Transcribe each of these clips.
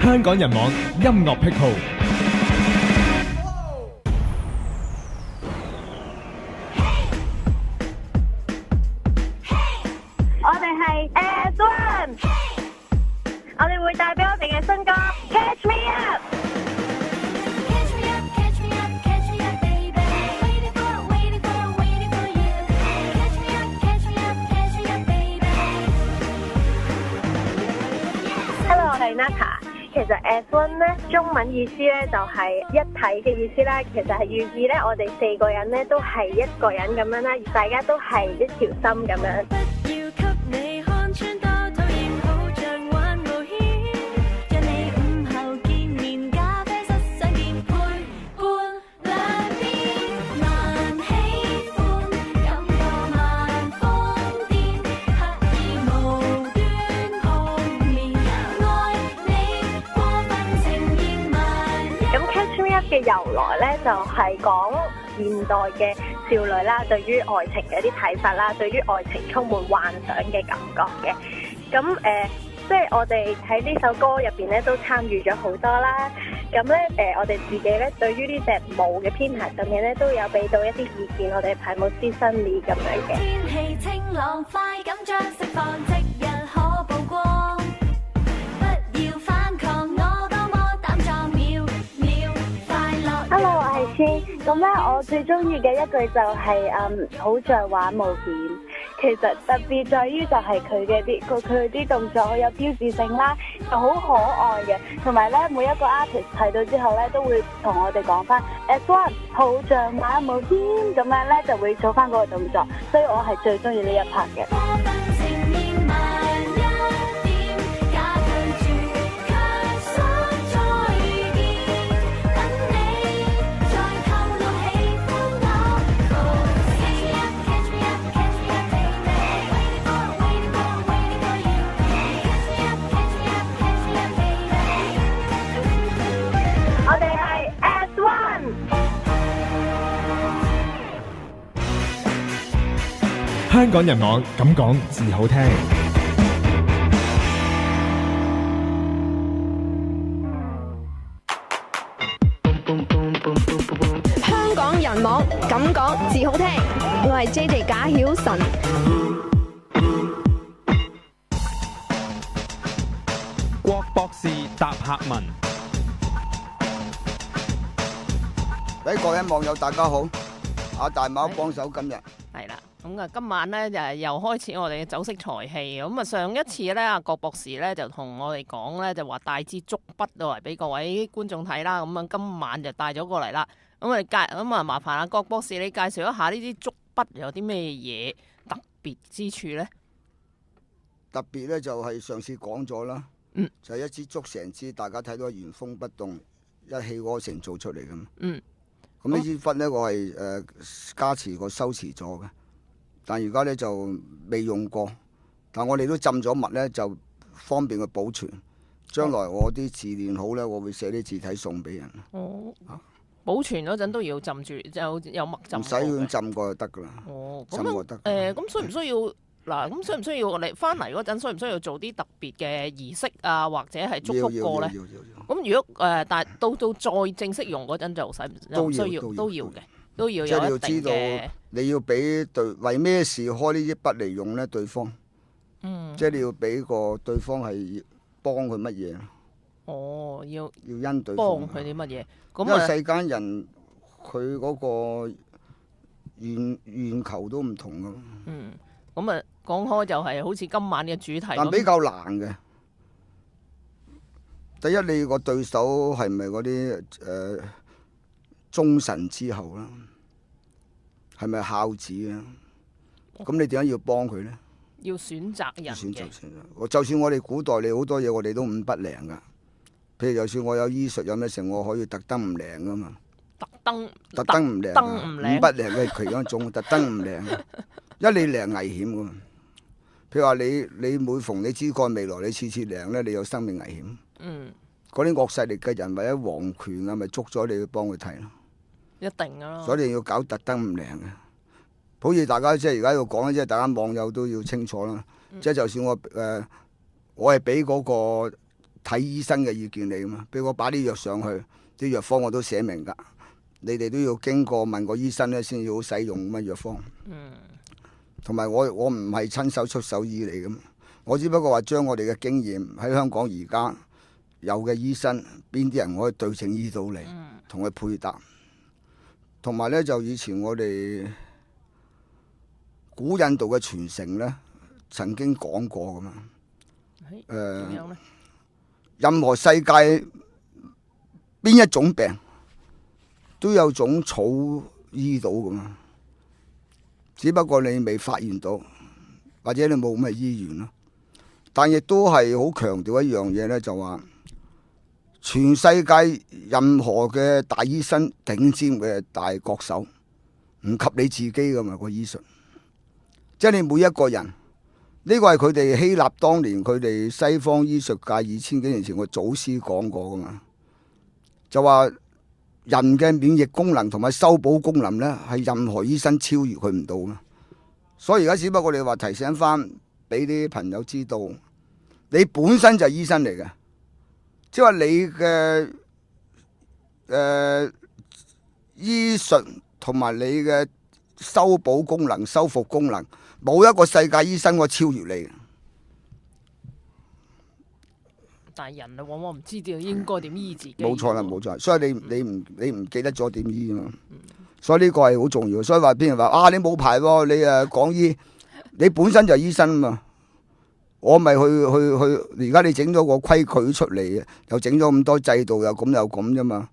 香港人網音樂癖好。我哋係 S1，我哋會帶俾我哋嘅新歌 Catch Me Up。Hello， 我係 Naka。其實 S1 咧，中文意思咧就係一體嘅意思啦。其實係寓意咧，我哋4個人咧都係一個人咁樣啦，大家都係一條心咁樣。嘅由來咧，就係講現代嘅少女啦，對於愛情嘅一啲睇法啦，對於愛情充滿幻想嘅感覺嘅。咁即係我哋喺呢首歌入邊咧，都參與咗好多啦。咁咧我哋自己咧，對於呢隻舞嘅編排上面咧，都有俾到一啲意見，我哋排舞師新理咁樣嘅。天氣清朗，快感將釋放，即日可曝光。Hello， 我係千。咁咧，我最中意嘅一句就係好像玩冒險。其實特別在於就係佢啲動作好有標誌性啦，就好可愛嘅。同埋咧，每一個 artist 睇到之後咧，都會同我哋講翻 S1 好像玩冒險咁樣咧，就會做翻嗰個動作。所以我係最中意呢一 part 嘅。香港人網咁講至好聽。香港人網咁講至好聽。我係 JJ 賈曉晨。郭博士答客問。各位網友大家好，阿大貓幫手今日。係啦，咁啊，今晚咧就又開始我哋嘅酒色財氣。咁啊，上一次咧，阿郭博士咧就同我哋講咧，就話帶支竹筆嚟俾各位觀眾睇啦。咁啊，今晚就帶咗過嚟啦。咁啊，麻煩阿郭博士你介紹一下呢啲竹筆有啲咩嘢特別之處咧？特別咧就係上次講咗啦，就係一支竹成支，大家睇到原封不動一氣呵成做出嚟嘅嘛。咁呢支筆咧，我係加持過修持咗嘅，但而家咧就未用過。但我哋都浸咗墨咧，就方便佢保存。將來我啲字練好咧，我會寫啲字體送俾人。保存嗰陣都要浸住，有墨浸。唔使咁浸過就得噶啦。浸過得。咁需唔需要嗱？咁需唔需要我哋翻嚟嗰陣，需唔需要做啲特別嘅儀式啊，或者係祝福過咧？咁如果但係到再正式用嗰陣就都要嘅，都要有一定嘅。即係你要知道，你要俾為咩事開呢啲筆嚟用咧？對方，即係你要俾個對方係幫佢乜嘢？要因對方幫佢啲乜嘢？因為世間人佢嗰個願求都唔同噶。咁啊，講開就係好似今晚嘅主題，但比較難嘅。第一，你個對手係咪嗰啲忠臣之後啦？係咪孝子啊？咁你點解要幫佢咧？要選擇人嘅。就算我哋古代你好多嘢，我哋都五不靈噶。譬如就算我有醫術有咩成，我可以特登唔靈噶嘛。特登唔靈，五不靈嘅其中一種，特登唔靈。因為你靈危險噶嘛。譬如話你每逢你知個未來，你次次靈咧，你有生命危險。嗰啲惡勢力嘅人或者皇權啊，咪捉咗你去幫佢睇咯。一定噶咯。所以你要搞特登唔靈嘅。好似大家即係而家要講即係大家網友都要清楚啦。即係就算我係俾嗰個睇醫生嘅意見嚟噶嘛。譬如我擺啲藥上去，啲藥方我都寫明㗎，你哋都要經過問個醫生咧先要好使用咁嘅藥方。同埋我唔係親手出手醫嚟㗎，我只不過話將我哋嘅經驗喺香港而家有嘅醫生，邊啲人可以對症醫到你，同佢配搭。同埋咧就以前我哋古印度嘅傳承咧，曾經講過㗎嘛。任何世界邊一種病都有種草醫到㗎嘛，只不過你未發現到，或者你冇咁嘅醫院咯。但亦都係好強調一樣嘢咧，就話全世界任何嘅大醫生、頂尖嘅大國手，唔及你自己㗎嘛個醫術。即係你每一個人，呢個係佢哋希臘當年佢哋西方醫術界2000幾年前個祖師講過㗎嘛，就話人嘅免疫功能同埋修補功能呢，係任何醫生超越佢唔到嘅。所以而家只不過你話提醒翻俾啲朋友知道，你本身就係醫生嚟嘅，即係話你嘅醫術同埋你嘅修補功能、修復功能，冇一個世界醫生可以超越你。但係人啊，往往唔知道應該點醫自己。冇錯啦，冇錯。所以你唔記得咗點醫啊嘛。所以呢個係好重要。所以話邊人話啊，你冇牌喎，你講醫，你本身就係醫生啊嘛。我咪去，而家你整咗個規矩出嚟，又整咗咁多制度，又咁啫嘛。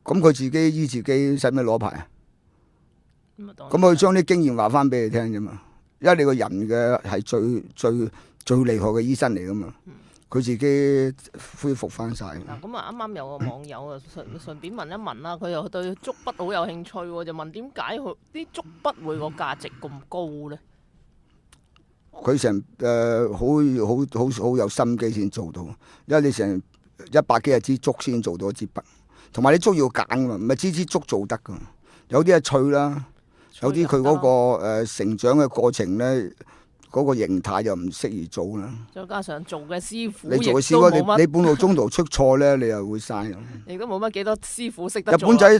咁佢自己醫自己，使咩攞牌啊？咁佢將啲經驗話翻俾你聽啫嘛。因為你個人嘅係最厲害嘅醫生嚟噶嘛。佢自己恢復翻晒。嗱，咁啊，啱啱有個網友啊，順便問一問啦，佢又對竹筆好有興趣喎，就問點解佢啲竹筆會個價值咁高咧？佢成好有心機先做到，因為你成100幾支竹先做到一支筆，同埋啲竹要揀㗎嘛，唔係支竹做得㗎，有啲係脆啦，有啲佢嗰個成長嘅過程咧。嗰個形態又唔適宜做啦，再加上做嘅師傅，你做嘅師傅，你半路中途出錯咧，你又會嘥。亦都冇乜幾多師傅識得做。日本仔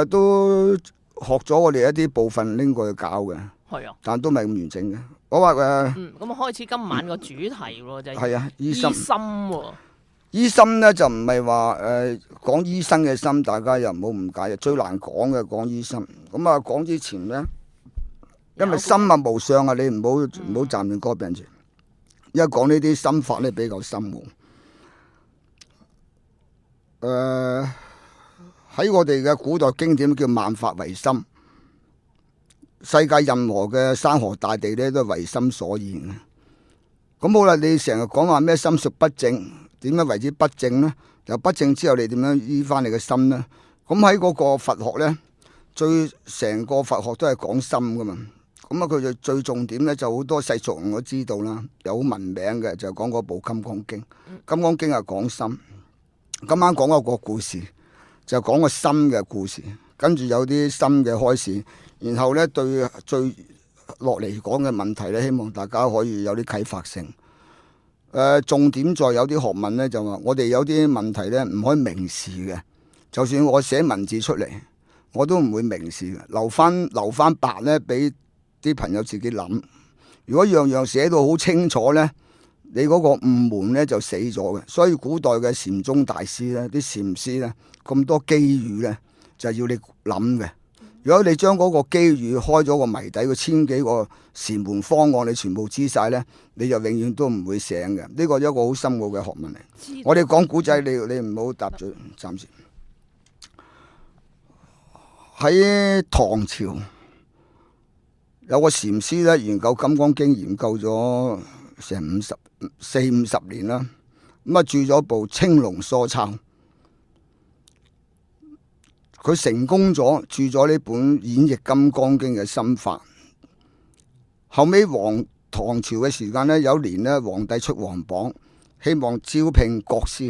都學咗我哋一啲部分拎過去教嘅，係啊，但都唔係咁完整嘅。我話咁開始今晚個主題喎，就係醫心喎。醫心咧就唔係話講醫生嘅心，大家又唔好誤解。最難講嘅講醫心。咁啊講之前咧。因為心啊無相啊，你唔好站亂嗰個病前，因為講呢啲心法咧比較深奧。喺我哋嘅古代經典叫萬法唯心，世界任何嘅山河大地咧都係唯心所現嘅。咁好啦，你成日講話咩心術不正，點樣為之不正咧？由不正之後，你點樣醫翻你嘅心咧？咁喺嗰個佛學咧，成個佛學都係講心噶嘛。咁啊，佢就最重點咧，就好多世俗人都知道啦，有好聞名嘅就講嗰部《金剛經》。《金剛經》係講心。今晚講一個故事，就講個心嘅故事，跟住有啲心嘅開示，然後咧對最落嚟講嘅問題咧，希望大家可以有啲啟發性。重點在有啲學問咧，就話我哋有啲問題咧唔可以明示嘅，就算我寫文字出嚟，我都唔會明示嘅，留翻白咧俾啲朋友自己諗。如果樣樣寫到好清楚呢，你嗰個悟門呢就死咗嘅。所以古代嘅禪宗大師呢，啲禪師呢，咁多機遇呢，就係要你諗嘅。如果你將嗰個機遇開咗個謎底，個1000幾個禪門方案你全部知晒呢，你就永遠都唔會醒嘅。呢個係一個好深奧嘅學問嚟。我哋講古仔，你唔好答嘴，暫時。喺唐朝。有個禪師咧研究《金剛經》，研究咗成40-50年啦。咁啊，著咗部《青龍疏鈔》，佢成功咗著咗呢本演繹《金剛經》嘅心法。後尾唐朝嘅時間咧，有一年咧，皇帝出皇榜，希望招聘國師。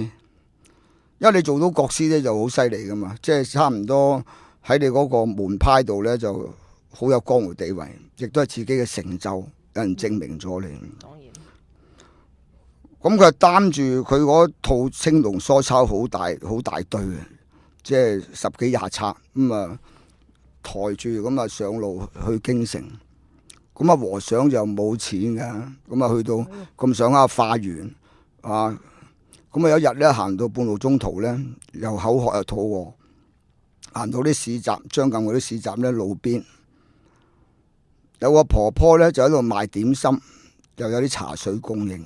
因為你做到國師咧就好犀利噶嘛，即係差唔多喺你嗰個門派度咧就好有江湖地位，亦都係自己嘅成就，有人證明咗你。當然。咁佢擔住佢嗰套青龍疏抄好大堆嘅，即係10幾20冊咁啊，抬住咁啊上路去京城。咁啊和尚就冇錢㗎，咁啊去到咁上下化緣啊，咁啊有一日咧行到半路中途咧，又口渴又肚餓，行到啲市集，將近嗰啲市集咧路邊有個婆婆咧就喺度賣點心，又有啲茶水供應。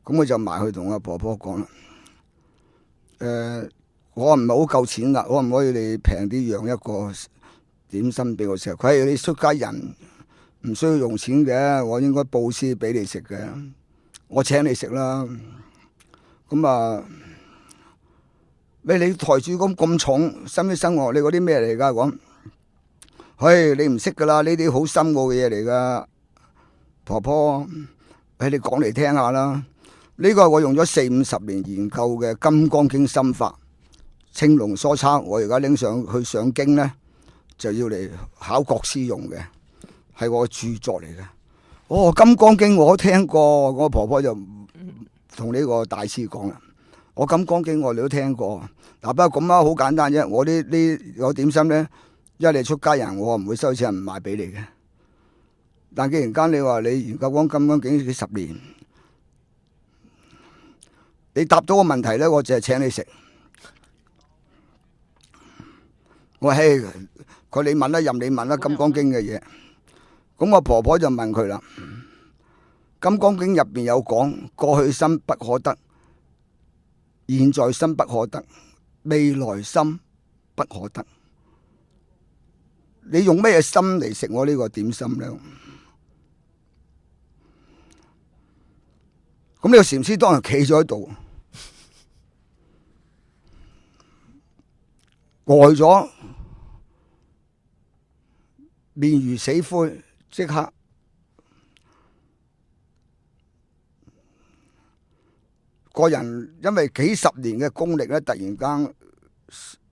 咁佢就埋去同阿婆婆講啦，我唔係好夠錢啦，可唔可以你平啲讓一個點心俾我食？佢係你出家人唔需要用錢嘅，我應該布施俾你食嘅，我請你食啦。咁啊，你抬住咁重，心啲生活你嗰啲咩嚟㗎？講，嘿，你唔識㗎啦，呢啲好深奧嘅嘢嚟㗎，婆婆，你講嚟聽下啦。呢個係我用咗40-50年研究嘅《金剛經》心法，青龍疏抄。我而家拎上去上京呢，就要嚟考國師用嘅，係我著作嚟嘅。哦，《金剛經》我都聽過，我婆婆就同呢個大師講啦。我《金剛經》我哋都聽過。嗱，不過咁啊，好簡單啫。我有點心呢，因為你出家人，我唔會收錢唔賣俾你嘅。但既然間你話你研究講《金剛經》幾10年。你答到個問題咧，我就係請你食。我話嘿，佢你問啦，任你問啦，《金剛經》嘅嘢。咁我婆婆就問佢啦，《金剛經》入邊有講，過去心不可得，現在心不可得，未來心不可得。你用咩心嚟食我呢個點心咧？咁呢個禪師當然企咗喺度。呆咗，面如死灰，即刻個人因為幾十年嘅功力咧，突然間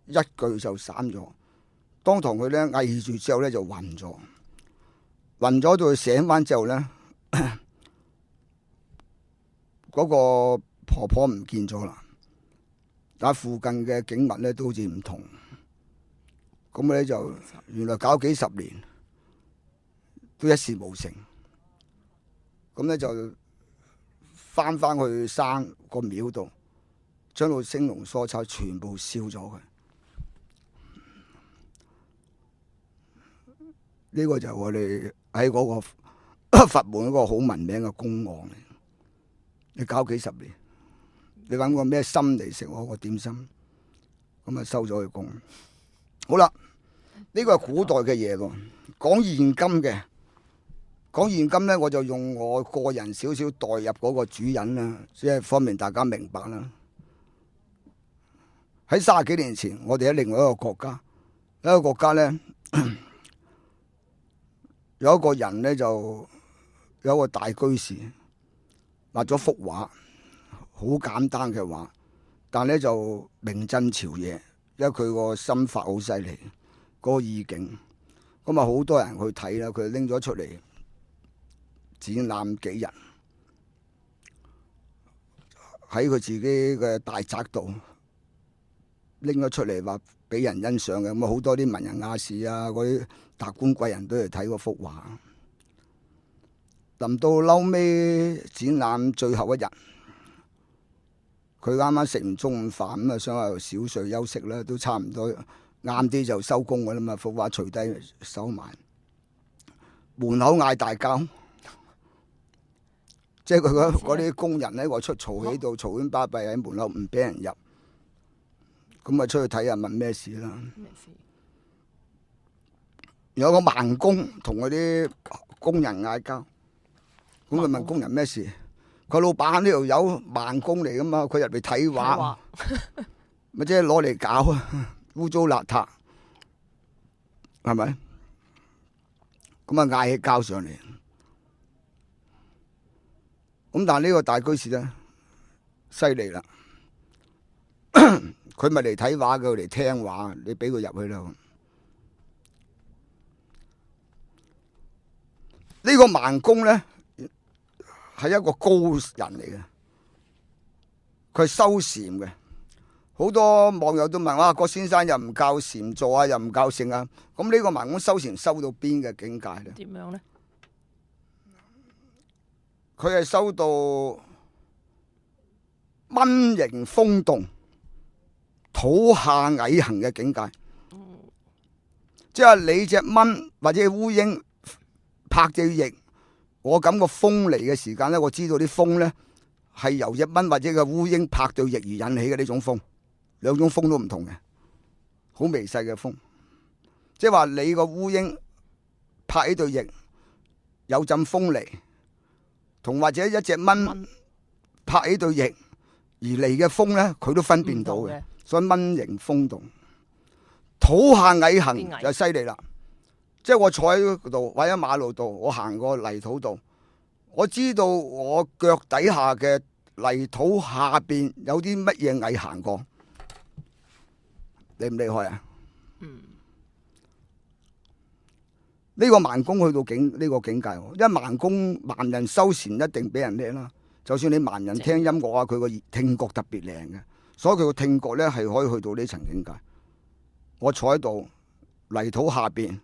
一句就散咗。當堂佢咧翳住之後咧就暈咗，暈咗到佢醒翻之後咧，嗰個婆婆唔見咗啦，但係附近嘅景物咧都好似唔同。咁咧就原來搞幾十年都一事無成，咁咧就翻去山個廟度，將到青龍疏抄全部燒咗佢。呢個就係我哋喺嗰個佛門嗰個好聞名嘅公案嚟。你搞幾十年，你揾個咩心嚟食我個點心，咁啊收咗佢工。好啦，呢個係古代嘅嘢喎。講現今咧，我就用我個人少少代入嗰個主人啦，即係方便大家明白啦。喺30幾年前，我哋喺另外一個國家咧，有一個人咧就有一個大居士畫咗幅畫，好簡單嘅畫，但咧就名震朝野。因為佢個心法好犀利，嗰個意境，咁啊好多人去睇啦。佢拎咗出嚟展覽幾日，喺佢自己嘅大宅度拎咗出嚟，話俾人欣賞嘅。咁啊好多啲文人雅士啊，嗰啲達官貴人都嚟睇嗰幅畫。臨到嬲尾展覽最後一日，佢啱啱食完中午飯，咁啊想喺度小睡休息啦，都差唔多晏啲就收工噶啦嘛。幅畫除低收埋，門口嗌大交，即係佢嗰啲工人咧，話出嘈喺度，嘈喧巴閉喺門口唔俾人入，咁啊出去睇下問咩事啦。有個盲工同嗰啲工人嗌交，咁佢問工人咩事？佢老闆呢度有盲工嚟噶嘛？佢入嚟睇畫，咪即係攞嚟搞啊！污糟邋遢，係咪？咁啊嗌起交上嚟。咁但係呢個大居士咧，犀利啦！佢咪嚟睇畫，佢嚟聽畫，你俾佢入去啦。呢個盲工咧，係一個高人嚟嘅，佢係修禪嘅。好多網友都問：哇，郭先生又唔教禪坐啊，又唔教聖啊？咁呢個盲公修禪修到邊嘅境界咧？點樣咧？佢係修到蚊形風動、土下蟻行嘅境界。即係你隻蚊或者烏蠅拍隻翼，我感覺風嚟嘅時間咧，我知道啲風咧係由隻蚊或者個烏蠅拍對翼而引起嘅呢種風，兩種風都唔同嘅，好微細嘅風。即係話你個烏蠅拍起對翼，有陣風嚟，同或者一隻蚊拍起對翼而嚟嘅風咧，佢都分辨到嘅。所以蚊形風動。土下蟻行就犀利啦，即係我坐喺度或者馬路度，我行過泥土度，我知道我腳底下嘅泥土下邊有啲乜嘢蟻行過，厲唔厲害啊？呢個盲公去到呢個境界，因為盲人修禪一定比人叻啦。就算你盲人聽音樂啊，佢個聽覺特別靈嘅，所以佢個聽覺咧係可以去到呢層境界。我坐喺度泥土下邊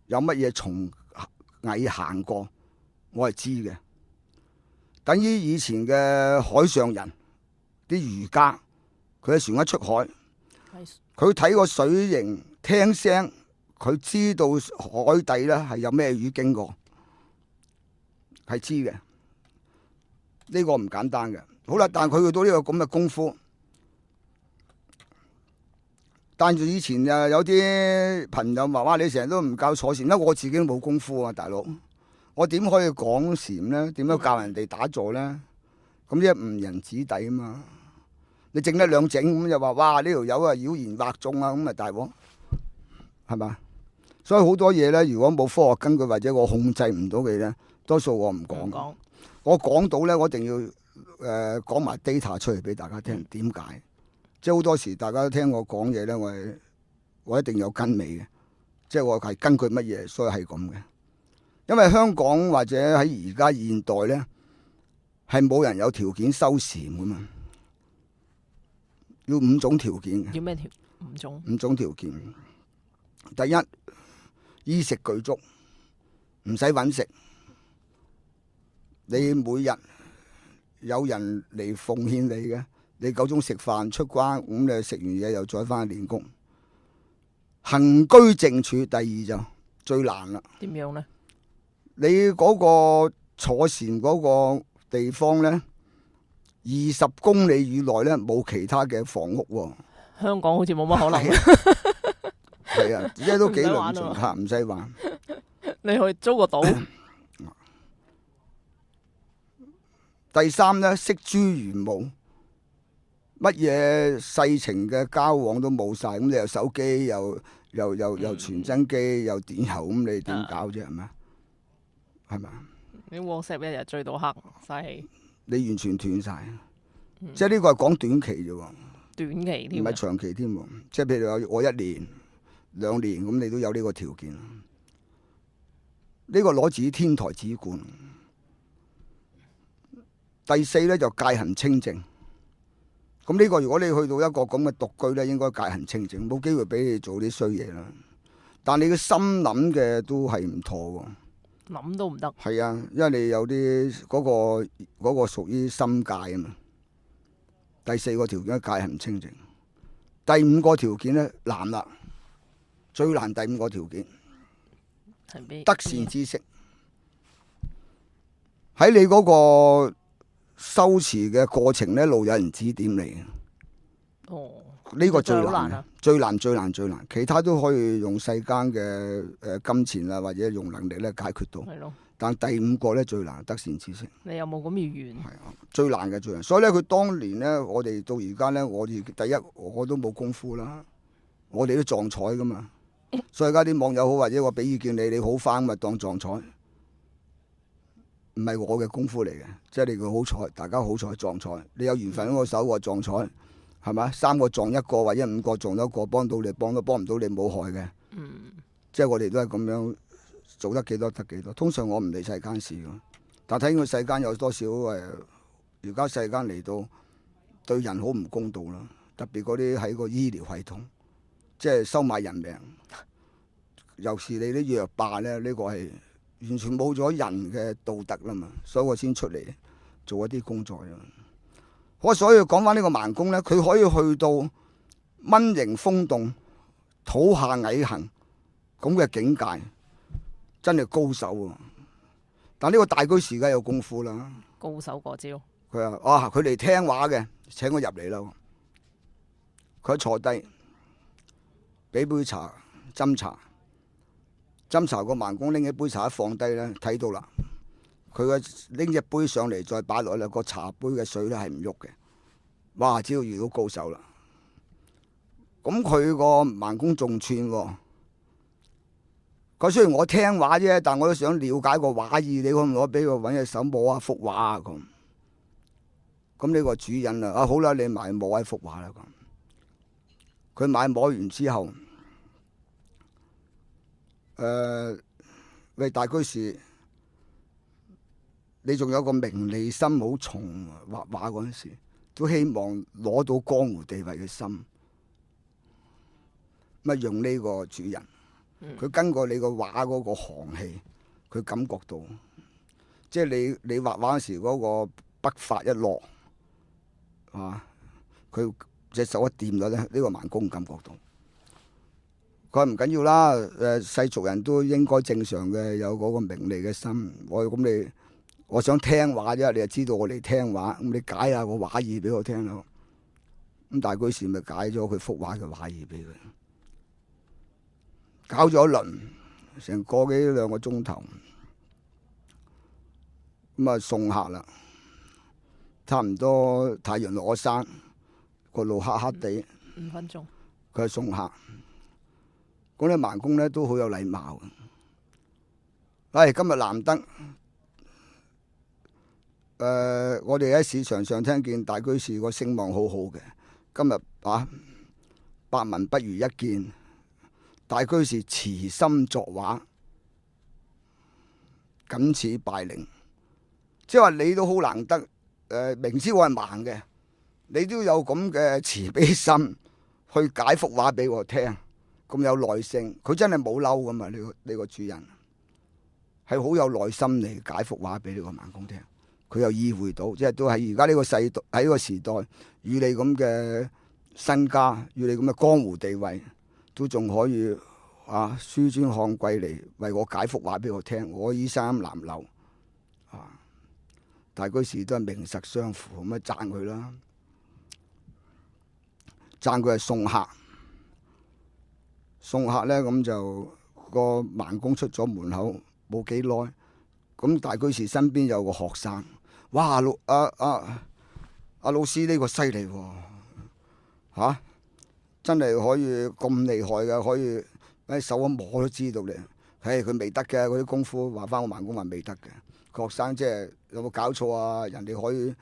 有乜嘢蟲蟻行過，我係知嘅。等於以前嘅海上人啲漁家，佢喺船一出海，佢睇個水形聽聲，佢知道海底咧係有咩魚經過，係知嘅。呢個唔簡單嘅。好啦，但係佢去到呢個咁嘅功夫。但係以前有啲朋友話：哇，你成日都唔教坐禪，因為我自己都冇功夫啊，大佬，我點可以講禪咧？點樣教人哋打坐咧？咁即係誤人子弟啊嘛！你整一兩整咁就話：哇，呢條友啊妖言惑眾啊，咁咪大鑊，係嘛？所以好多嘢咧，如果冇科學根據或者我控制唔到嘅咧，多數我唔講。我講到咧，我一定要講埋 data 出嚟俾大家聽，點解？即係好多時，大家都聽我講嘢咧，我一定有根尾嘅，即係我係根據乜嘢，所以係咁嘅。因為香港或者喺而家現代咧，係冇人有條件修禪噶嘛，要5種條件嘅。要咩條？5種。5種條件。第一，衣食俱足，唔使揾食，你每日有人嚟奉獻你嘅。你夠鐘食飯出關，咁你食完嘢又再翻去練功。行居靜處，第二就最難啦。點樣咧？你嗰個坐禪嗰個地方咧，20公里以內咧冇其他嘅房屋喎。香港好似冇乜可能。係啊，而家都幾輪轉嚇，唔使玩。你去租個島。第三咧，惜諸如無。乜嘢世情嘅交往都冇晒，咁你又手機又傳真機又電郵，咁你點搞啫？係咪？係咪？你 WhatsApp 一日追到黑，嘥氣。你完全斷晒，即係呢個係講短期啫喎。短期添，唔係長期添喎。即係譬如有我1年、2年，咁你都有呢個條件。呢個攞自天台之冠。第四咧就戒行清淨。咁呢個如果你去到一個咁嘅獨居咧，應該戒行清淨，冇機會俾你做啲衰嘢啦。但你嘅心諗嘅都係唔妥喎，諗都唔得。係啊，因為你有啲嗰個屬於心戒啊嘛。第4個條件戒行清淨，第5個條件咧難啦，最難第5個條件得善知識。喺你嗰個修持嘅過程咧，一路有人指點你嘅。哦，呢個最難，最難。其他都可以用世間嘅金錢啊，或者用能力咧解決到。係咯。但第5個咧最難，得善知識。你有冇咁嘅緣？係啊，最難嘅最難。所以咧，佢當年咧，我哋到而家咧，我哋第一我都冇功夫啦，我哋都撞彩噶嘛。所以而家啲網友好，或者我俾意見你好翻咪當撞彩。唔係我嘅功夫嚟嘅，即係你個好彩，大家好彩撞彩，你有緣分嗰個手話撞彩，係咪？3個撞1個或者5個撞1個，幫到你，幫唔到你冇害嘅。即係我哋都係咁樣做得幾多得幾多。通常我唔理世間事嘅，但睇個世間有多少而家世間嚟到對人好唔公道啦。特別嗰啲喺個醫療系統，即係收買人命，尤其是你啲藥霸咧，呢個係完全冇咗人嘅道德啦嘛，所以我先出嚟做一啲工作啦。我所以講翻呢個盲公咧，佢可以去到蚊蠅風動、土下蟻行咁嘅境界，真係高手啊！但呢個大居士梗係有功夫啦，高手過招。佢話：啊，佢嚟聽話嘅，請我入嚟啦。佢一坐低，俾杯茶斟茶，斟茶個盲公拎起杯茶一放低咧，睇到啦。佢個拎隻杯上嚟再擺落去，個茶杯嘅水咧係唔喐嘅。哇！只要遇到高手啦，咁佢個盲公仲串喎。佢雖然我聽話啫，但我都想了解個畫意，你可唔可以俾我揾隻手摸下幅畫啊？咁呢個主人啊，好啦，你埋摸下幅畫啦。佢買摸完之後，喂，大居士，你仲有個名利心好重，畫畫嗰陣時都希望攞到江湖地位嘅心，乜用呢個主人？佢跟過你個畫嗰個行氣，佢感覺到，即係你畫畫嗰時嗰個筆法一落，啊，佢隻手一掂咗咧，呢個盲公感覺到。佢話唔緊要啦，世俗人都應該正常嘅，有嗰個名利嘅心。我想聽話啫，你就知道我嚟聽話，咁你解下個畫意俾我聽咯。咁大居士咪解咗佢幅畫嘅畫意俾佢。搞咗一輪，成個幾兩個鐘頭，咁啊送客啦，差唔多太陽落咗山，個路黑黑地，5分鐘，佢係送客。咁啲盲公咧都好有禮貌嘅。今日難得，我哋喺市場上聽見大居士個聲望好好嘅，今日百聞不如一見。大居士慈心作畫，僅此拜領。即係話你都好難得，明知我係盲嘅，你都有咁嘅慈悲心去解幅畫俾我聽，咁有耐性。佢真係冇嬲噶嘛？呢個主人係好有耐心嚟解幅畫俾呢個盲公聽。佢又意會到，即係都係而家呢個世代喺呢個時代，與你咁嘅身家，與你咁嘅江湖地位，都仲可以紆尊漢貴嚟為我解幅畫俾我聽，我衣衫襤褸大居士都係名實相符，咁啊讚佢啦，讚佢係送客。送客咧，咁就個盲公出咗門口冇幾耐，咁大居士身邊有個學生，哇！老師呢個犀利喎，真係可以咁厲害嘅，可以喺手一摸都知道你。佢未得嘅，嗰啲功夫話翻個盲公話未得嘅。學生即係有冇搞錯啊？人哋可以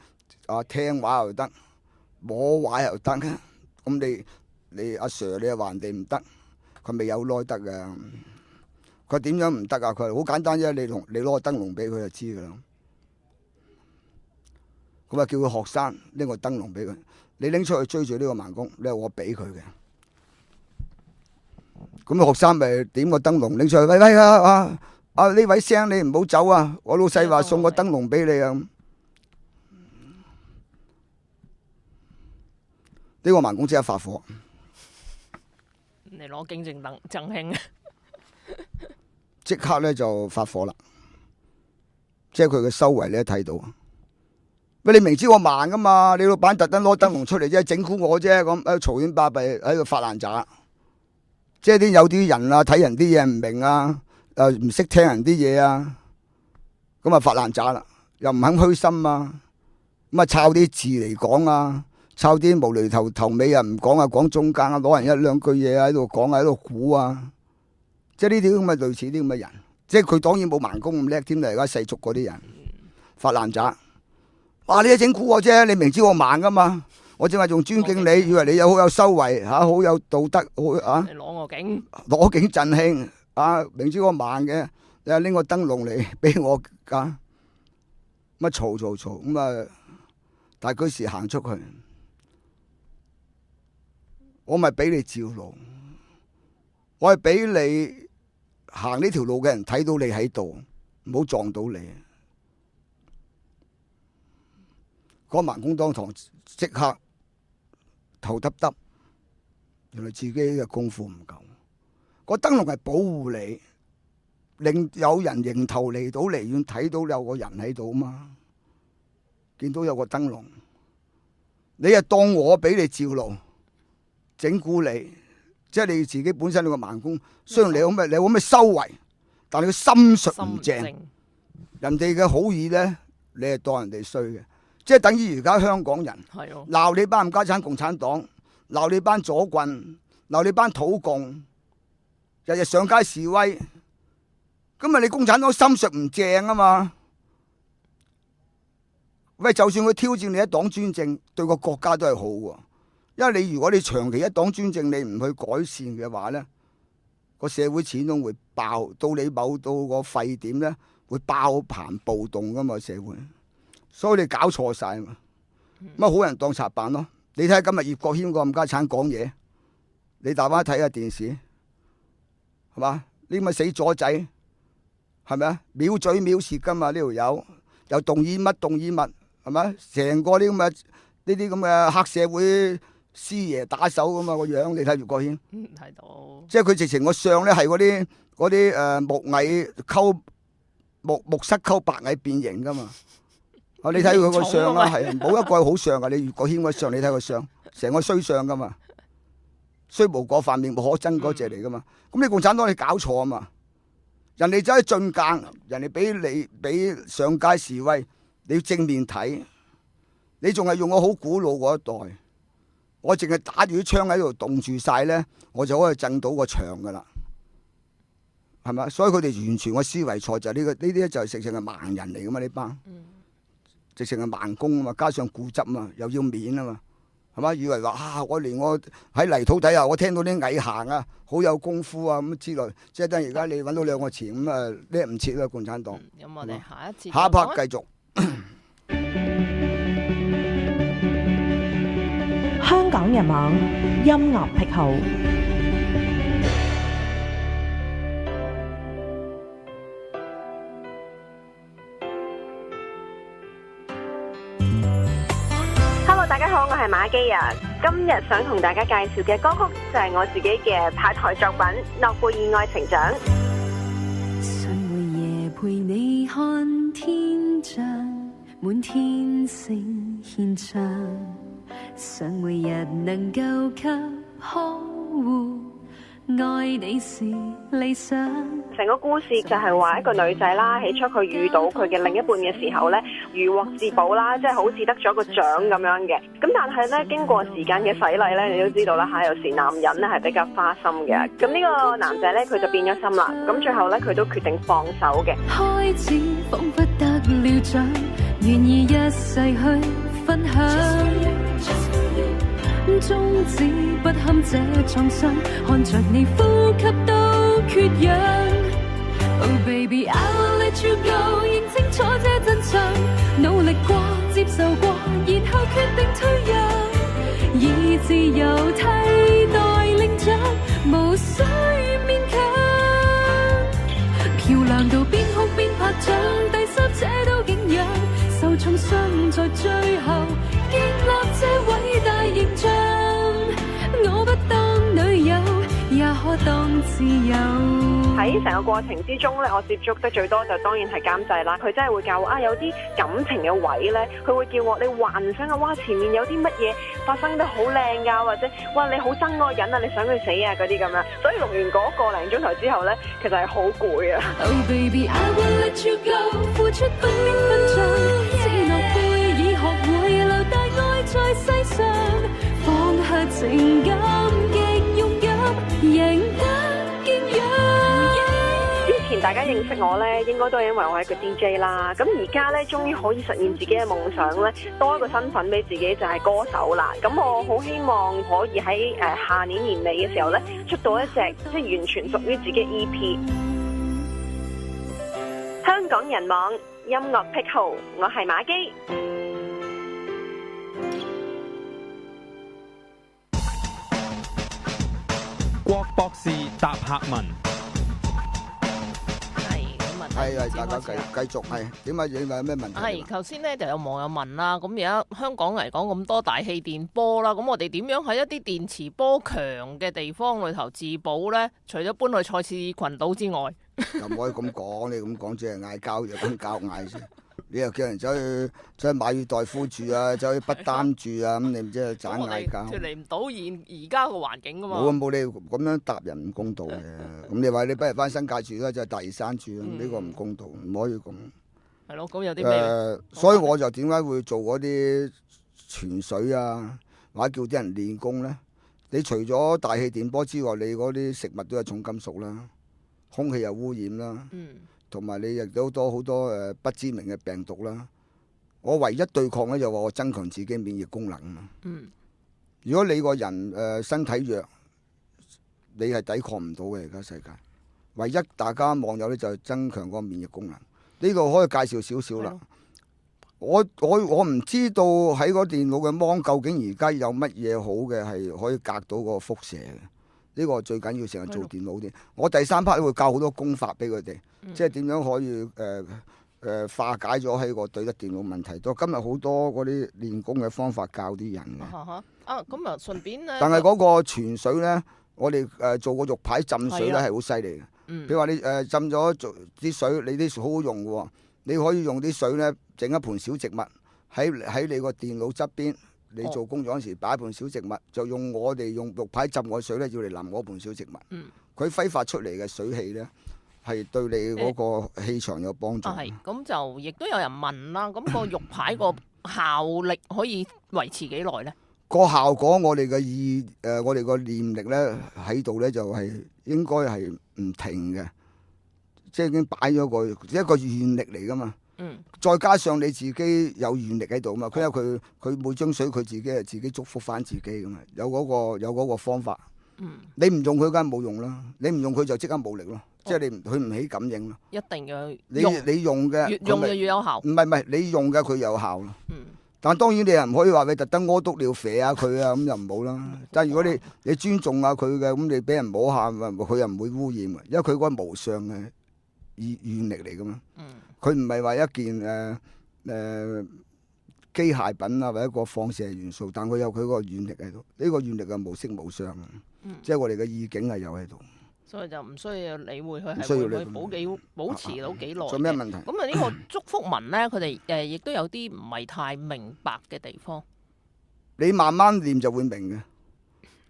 聽話又得，摸畫又得。咁你阿 Sir 你又話人哋唔得，佢未有耐得嘅。佢點樣唔得啊？佢好簡單啫，你攞個燈籠俾佢就知噶啦。咁啊叫個學生拎個燈籠俾佢，你拎出去追住呢個盲公，你話我俾佢嘅。咁學生咪點個燈籠拎出去，喂呢位聲你唔好走啊！我老細話送個燈籠俾你啊！呢個盲公即刻發火，你攞經正燈贈興，即刻咧就發火啦！即係佢嘅修為咧睇到，喂，你明知我盲噶嘛？你老闆特登攞燈籠出嚟啫，整蠱我啫，咁喺度嘈喧巴閉，喺度發爛渣。即係有啲人睇人啲嘢唔明啊，唔識聽人啲嘢啊，咁啊發爛渣啦，又唔肯虛心啊，咁啊抄啲字嚟講啊，抄啲無厘頭尾啊唔講啊，講中間啊，攞人一兩句嘢喺度講啊，喺度估啊，即係呢啲咁嘅類似啲咁嘅人，即係佢當然冇盲公咁叻添啦，而家世俗嗰啲人發爛渣，哇！你整蠱我啫，你明知我盲噶嘛？我正話仲尊敬你，以為你好有修為好有道德你攞我景，攞景振興明知我盲嘅，你拎個燈籠嚟俾我乜嘈咁啊！大居士行出去，我咪俾你照路，我係俾你行呢條路嘅人睇到你喺度，唔好撞到你。嗰盲公當堂即刻頭耷耷，原來自己嘅功夫唔夠。個燈籠係保護你，令有人迎頭嚟到離遠睇到有個人喺度嘛，見到有個燈籠，你係當我俾你照路，整蠱你，即係你自己本身你個盲公，雖然你有咩修為，但係你個心術唔正，人哋嘅好意咧，你係當人哋衰嘅。即係等於而家香港人鬧你班冚家產共產黨，鬧你班左棍，鬧你班土共，日日上街示威，咁啊你共產黨心術唔正啊嘛。喂，就算佢挑戰你一黨專政，對個國家都係好喎。因為如果你長期一黨專政，你唔去改善嘅話咧，個社會始終會爆，到你某到個沸點咧，會爆棚暴動噶嘛社會。所以你搞錯晒嘛，乜好人當賊辦咯？你睇下今日葉國謙個冚家產講嘢，你大翻睇下電視，係嘛？呢咪死左仔，係咪啊？藐嘴藐舌噶嘛呢條友，又動議乜動議物，係咪？成個呢啲咁嘅黑社會師爺打手咁嘛個樣，你睇葉國謙，睇到，即係佢直情個相咧係嗰啲木蟻溝木虱溝白蟻變形噶嘛。你睇佢個相啦，係啊，冇一個係好相噶。你葉國謙個相，你睇個相，成個衰相噶嘛，衰無過犯面目可憎嗰隻嚟噶嘛。咁你共產黨你搞錯啊嘛，人哋走去進諫，人哋俾上街示威，你要正面睇，你仲係用我好古老嗰一代，我淨係打住啲槍喺度凍住晒咧，我就可以震到個牆噶啦，係咪？所以佢哋完全個思維錯，就係呢啲就係直情係盲人嚟噶嘛呢班。直情係盲公啊嘛，加上固執啊嘛，又要面啊嘛，係嘛？以為話我連我喺泥土底下，我聽到啲蟻行啊，好有功夫啊咁之類，即係等而家你揾到兩個錢咁啊，叻唔切啦共產黨。咁我哋下一節下一 part 繼續。香港人網音樂癖好。大家好，我係馬基啊！今日想同大家介紹嘅歌曲就係我自己嘅派台作品《諾貝爾愛情獎》。想每夜陪你看天象，滿天星牽唱，想每日能夠給呵護，愛你是理想。成個故事就係話一個女仔啦，起初佢遇到佢嘅另一半嘅時候呢，如獲至寶啦，即係好似得咗個獎咁樣嘅。咁但係呢，經過時間嘅洗禮呢，你都知道啦嚇，有時男人呢係比較花心嘅。咁呢個男仔呢，佢就變咗心啦。咁最後呢，佢都決定放手嘅。開始彷彿得了獎，願意一世去分享。終止不堪這創傷，看着你呼吸都缺氧。Oh baby, I'll let you go， 認清楚這真相，努力過，接受過，然後決定退讓，以自由替代領獎，無需勉強。漂亮到邊哭邊拍掌，第三者都敬仰，受重傷在最後建立這偉大形象。我不當女友，也可當自由。喺成個過程之中咧，我接觸得最多就當然係監製啦。佢真係會教我有啲感情嘅位咧，佢會叫我你幻想啊，哇前面有啲乜嘢發生得好靚㗎，或者哇你好憎嗰個人啊，你想佢死啊嗰啲咁樣。所以錄完嗰個零鐘頭之後咧，其實係好攰啊。Oh baby, I will let you go， 付出不必分享，只諾貝爾學會留大愛在世上，放下情感極勇敢，贏得敬仰。之前大家認識我咧，應該都係因為我係一個 DJ 啦。咁而家咧，終於可以實現自己嘅夢想咧，多一個身份俾自己就係歌手啦。咁我好希望可以喺下年年尾嘅時候咧，出到一隻即係完全屬於自己 EP。香港人網音樂癖好，我係馬基。郭博士答客問。係大家繼續係點啊？有咩問題？係頭先咧就有網友問啦，咁而家香港嚟講咁多大氣電波啦，咁我哋點樣喺一啲電磁波強嘅地方裏頭自保咧？除咗搬去賽斯群島之外，又唔可以咁講，你咁講即係嗌交，又咁交嗌先。你又叫人走去馬爾代夫住啊，走去不丹住啊，咁你唔知係盞嗌交。脫離唔到而家個環境噶嘛。冇你咁樣答人唔公道嘅。咁你話你不如翻新界住啦，就係大嶼山住啦，呢個唔公道，唔可以咁。係咯，咁有啲咩？所以我就點解會做嗰啲泉水啊，或者叫啲人練功咧？你除咗大氣電波之外，你嗰啲食物都係重金屬啦，空氣又污染啦。同埋你亦都好多不知名嘅病毒啦。我唯一對抗咧就話我增強自己免疫功能啊嘛。如果你個人身體弱，你係抵抗唔到嘅。而家世界唯一大家網友咧就係增強個免疫功能。呢度可以介紹少少啦。我唔知道喺個電腦嘅芒究竟而家有乜嘢好嘅係可以隔到個輻射嘅。呢個最緊要成日做電腦啲。我第3 part 會教好多功法俾佢哋，即係點樣可以化解咗喺個對得電腦問題。到今日好多嗰啲練功嘅方法教啲人嘅。咁啊順便咧。但係嗰個泉水咧，我哋做個玉牌浸水咧係好犀利嘅。譬如話你浸咗啲水，你啲水好好用嘅喎。你可以用啲水咧整一盆小植物喺你個電腦側邊。你做工嗰陣時擺一盆小植物，就用我哋用玉牌浸個水咧，要嚟淋嗰盆小植物。佢揮發出嚟嘅水氣咧，係對你嗰個氣場有幫助。咁就亦都有人問啦，咁個玉牌個效力可以維持幾耐咧？個效果我哋嘅我哋個念力咧喺度咧就係應該係唔停嘅，即係已經擺咗一個願力嚟噶嘛。再加上你自己有願力喺度啊嘛，佢有佢每張水佢自己係自己祝福翻自己噶嘛，有嗰個方法。你唔用佢梗係冇用啦，你唔用佢就即刻冇力咯，即係佢唔起感應咯。一定要你用嘅越用就越有效。唔係你用嘅佢有效咯。但當然你又唔可以話你特登屙督尿肥下佢啊，咁就唔好啦。但係如果你尊重下佢嘅，咁你俾人摸下，佢又唔會污染，因為佢嗰個無上嘅願力嚟噶嘛。佢唔係話一件機械品啊，或者一個放射元素，但佢有佢個願力喺度。呢個願力係無色無相，即係我哋嘅意境係有喺度。所以就唔需要理會佢係會唔會保持到幾耐。做咩問題？咁啊呢個祝福文咧，佢哋亦都有啲唔係太明白嘅地方。你慢慢念就會明嘅。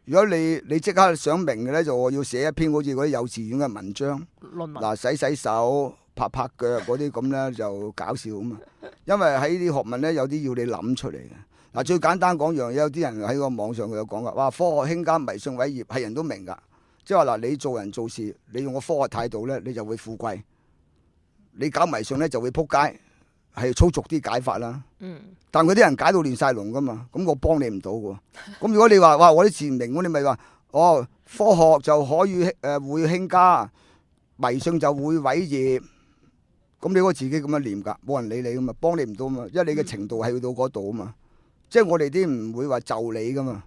如果你即刻想明嘅咧，就我要寫一篇好似嗰啲幼稚園嘅文章。論文。嗱，洗手。拍腳嗰啲咁咧就搞笑啊嘛，因為喺啲學問咧有啲要你諗出嚟嘅。嗱，最簡單講樣嘢，有啲人喺個網上佢有講噶，哇，科學興家迷信偉業係人都明噶，即係話嗱，你做人做事，你用個科學態度咧，你就會富貴；你搞迷信咧就會撲街，係粗俗啲解法啦。但佢啲人解到亂晒龍噶嘛，咁我幫你唔到嘅。咁如果你話哇，我啲字唔明，咁你咪話科學就可以會興家，迷信就會偉業。咁你可以自己咁樣念㗎，冇人理你噶嘛，幫你唔到嘛，因為你嘅程度係去到嗰度啊嘛。即係我哋啲唔會話就你噶嘛。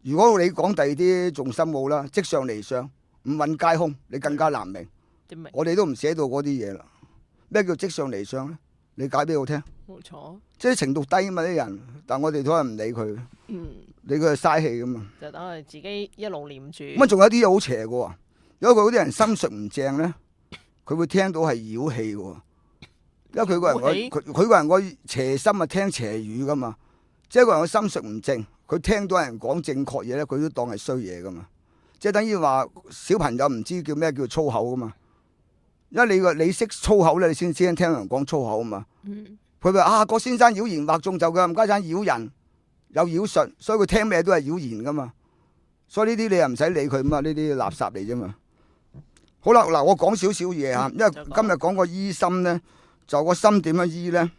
如果你講第二啲仲深奧啦，即上離上，五蘊皆空，你更加難明。我哋都唔寫到嗰啲嘢啦。咩叫即上離上咧？你解俾我聽。冇錯。即係程度低啊嘛啲人，但我哋都係唔理佢。理佢係嘥氣噶嘛。就等佢自己一路念住。咁啊，仲有啲嘢好邪嘅喎。如果佢嗰啲人心術唔正咧。佢會聽到係妖氣喎，因為佢個人個邪心啊聽邪語噶嘛，即係個人個心術唔正，佢聽到人講正確嘢咧，佢都當係衰嘢噶嘛，即係等於話小朋友唔知叫咩叫粗口噶嘛，因為你識粗口咧，你先聽人講粗口啊嘛。佢話郭先生妖言惑眾，就佢唔家產妖人有妖術，所以佢聽咩都係妖言噶嘛，所以呢啲你又唔使理佢嘛，呢啲垃圾嚟啫嘛。好啦，嗱，我講少少嘢嚇，因為今日講個醫心咧，就個心點樣醫咧？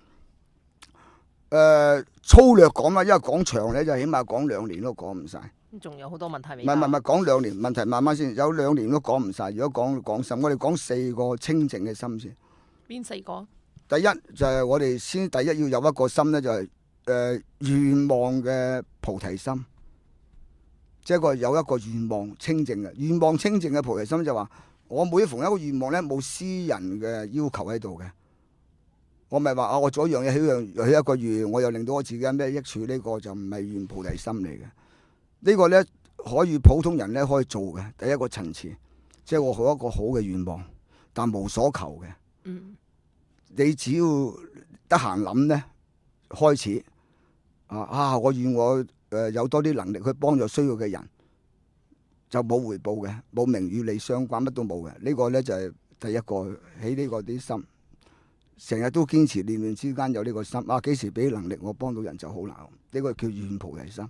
粗略講啦，因為講長咧就起碼講2年都講唔晒。仲有好多問題未？唔係講2年問題慢慢先，有2年都講唔晒。如果講心，我哋講4個清淨嘅心先。邊4個？第一就係我哋先第一要有一個心咧，就係願望嘅菩提心。即係有一個願望清淨嘅願望清淨嘅菩提心就話，我每逢一個願望咧冇私人嘅要求喺度嘅，我咪話我做一樣嘢起一個願，我又令到我自己有咩益處，呢個就唔係願菩提心嚟嘅。呢個咧可以普通人咧可以做嘅第一個層次，即係我好一個好嘅願望，但無所求嘅。你只要得閒諗咧，開始我願我有多啲能力去幫助需要嘅人，就冇回報嘅，冇名與利相關，乜都冇嘅。呢個咧就係第一個起呢個啲心，成日都堅持念念之間有呢個心。幾時俾能力我幫到人就好難。呢個叫願菩提心。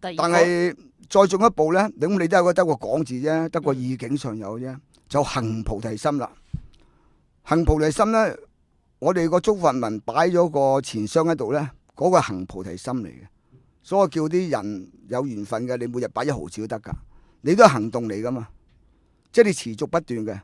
但係再進一步咧，咁你都係得個講字啫，得個意境上有啫，就行菩提心啦。行菩提心咧，我哋個中佛文擺咗個前雙喺度咧，嗰個行菩提心嚟嘅。所以我叫啲人有緣分嘅，你每日擺1毫子都得噶，你都係行動嚟噶嘛，即係你持續不斷嘅。